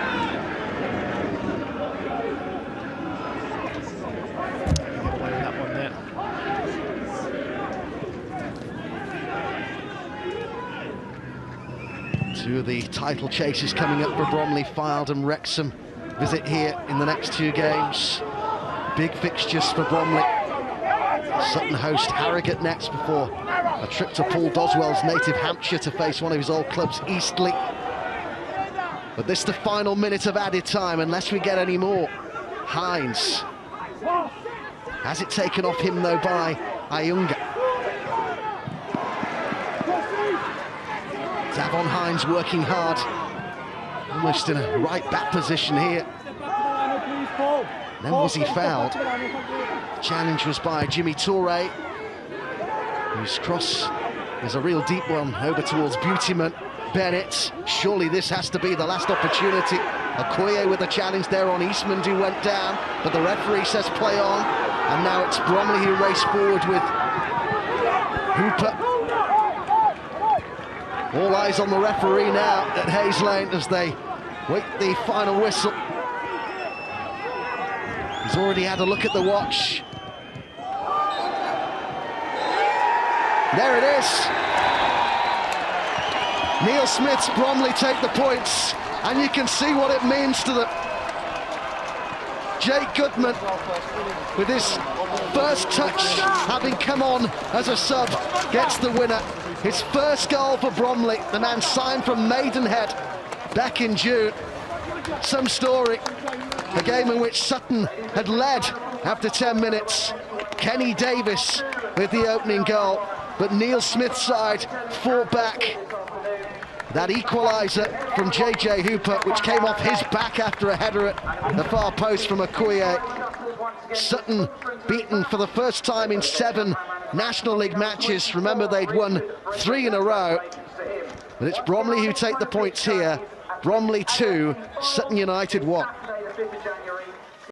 Get away with that one there. Two of the title chases coming up for Bromley. Fylde and Wrexham visit here in the next two games. Big fixtures for Bromley. Sutton host Harrogate next before a trip to Paul Doswell's native Hampshire to face one of his old clubs, Eastleigh. But this is the final minute of added time, unless we get any more. Hines. Has it taken off him, though, by Ayunga. Davon Hines working hard. Almost in a right back position here. Then was he fouled? Challenge was by Jimmy Toure, whose cross is a real deep one over towards Beautyman. Bennett, surely this has to be the last opportunity. Okoye with a challenge there on Eastman, who went down, but the referee says play on, and now it's Bromley who race forward with Hooper. All eyes on the referee now at Hayes Lane as they wait the final whistle. He's already had a look at the watch. There it is. Neil Smith's Bromley take the points, and you can see what it means to them. Jake Goodman, with his first touch having come on as a sub, gets the winner. His first goal for Bromley, the man signed from Maidenhead back in June. Some story. A game in which Sutton had led after 10 minutes. Kenny Davis with the opening goal, but Neil Smith's side fought back. That equaliser from JJ Hooper, which came off his back after a header at the far post from Okoye. Sutton beaten for the first time in 7 National League matches. Remember, they'd won 3 in a row. But it's Bromley who take the points here. Bromley 2, Sutton United 1.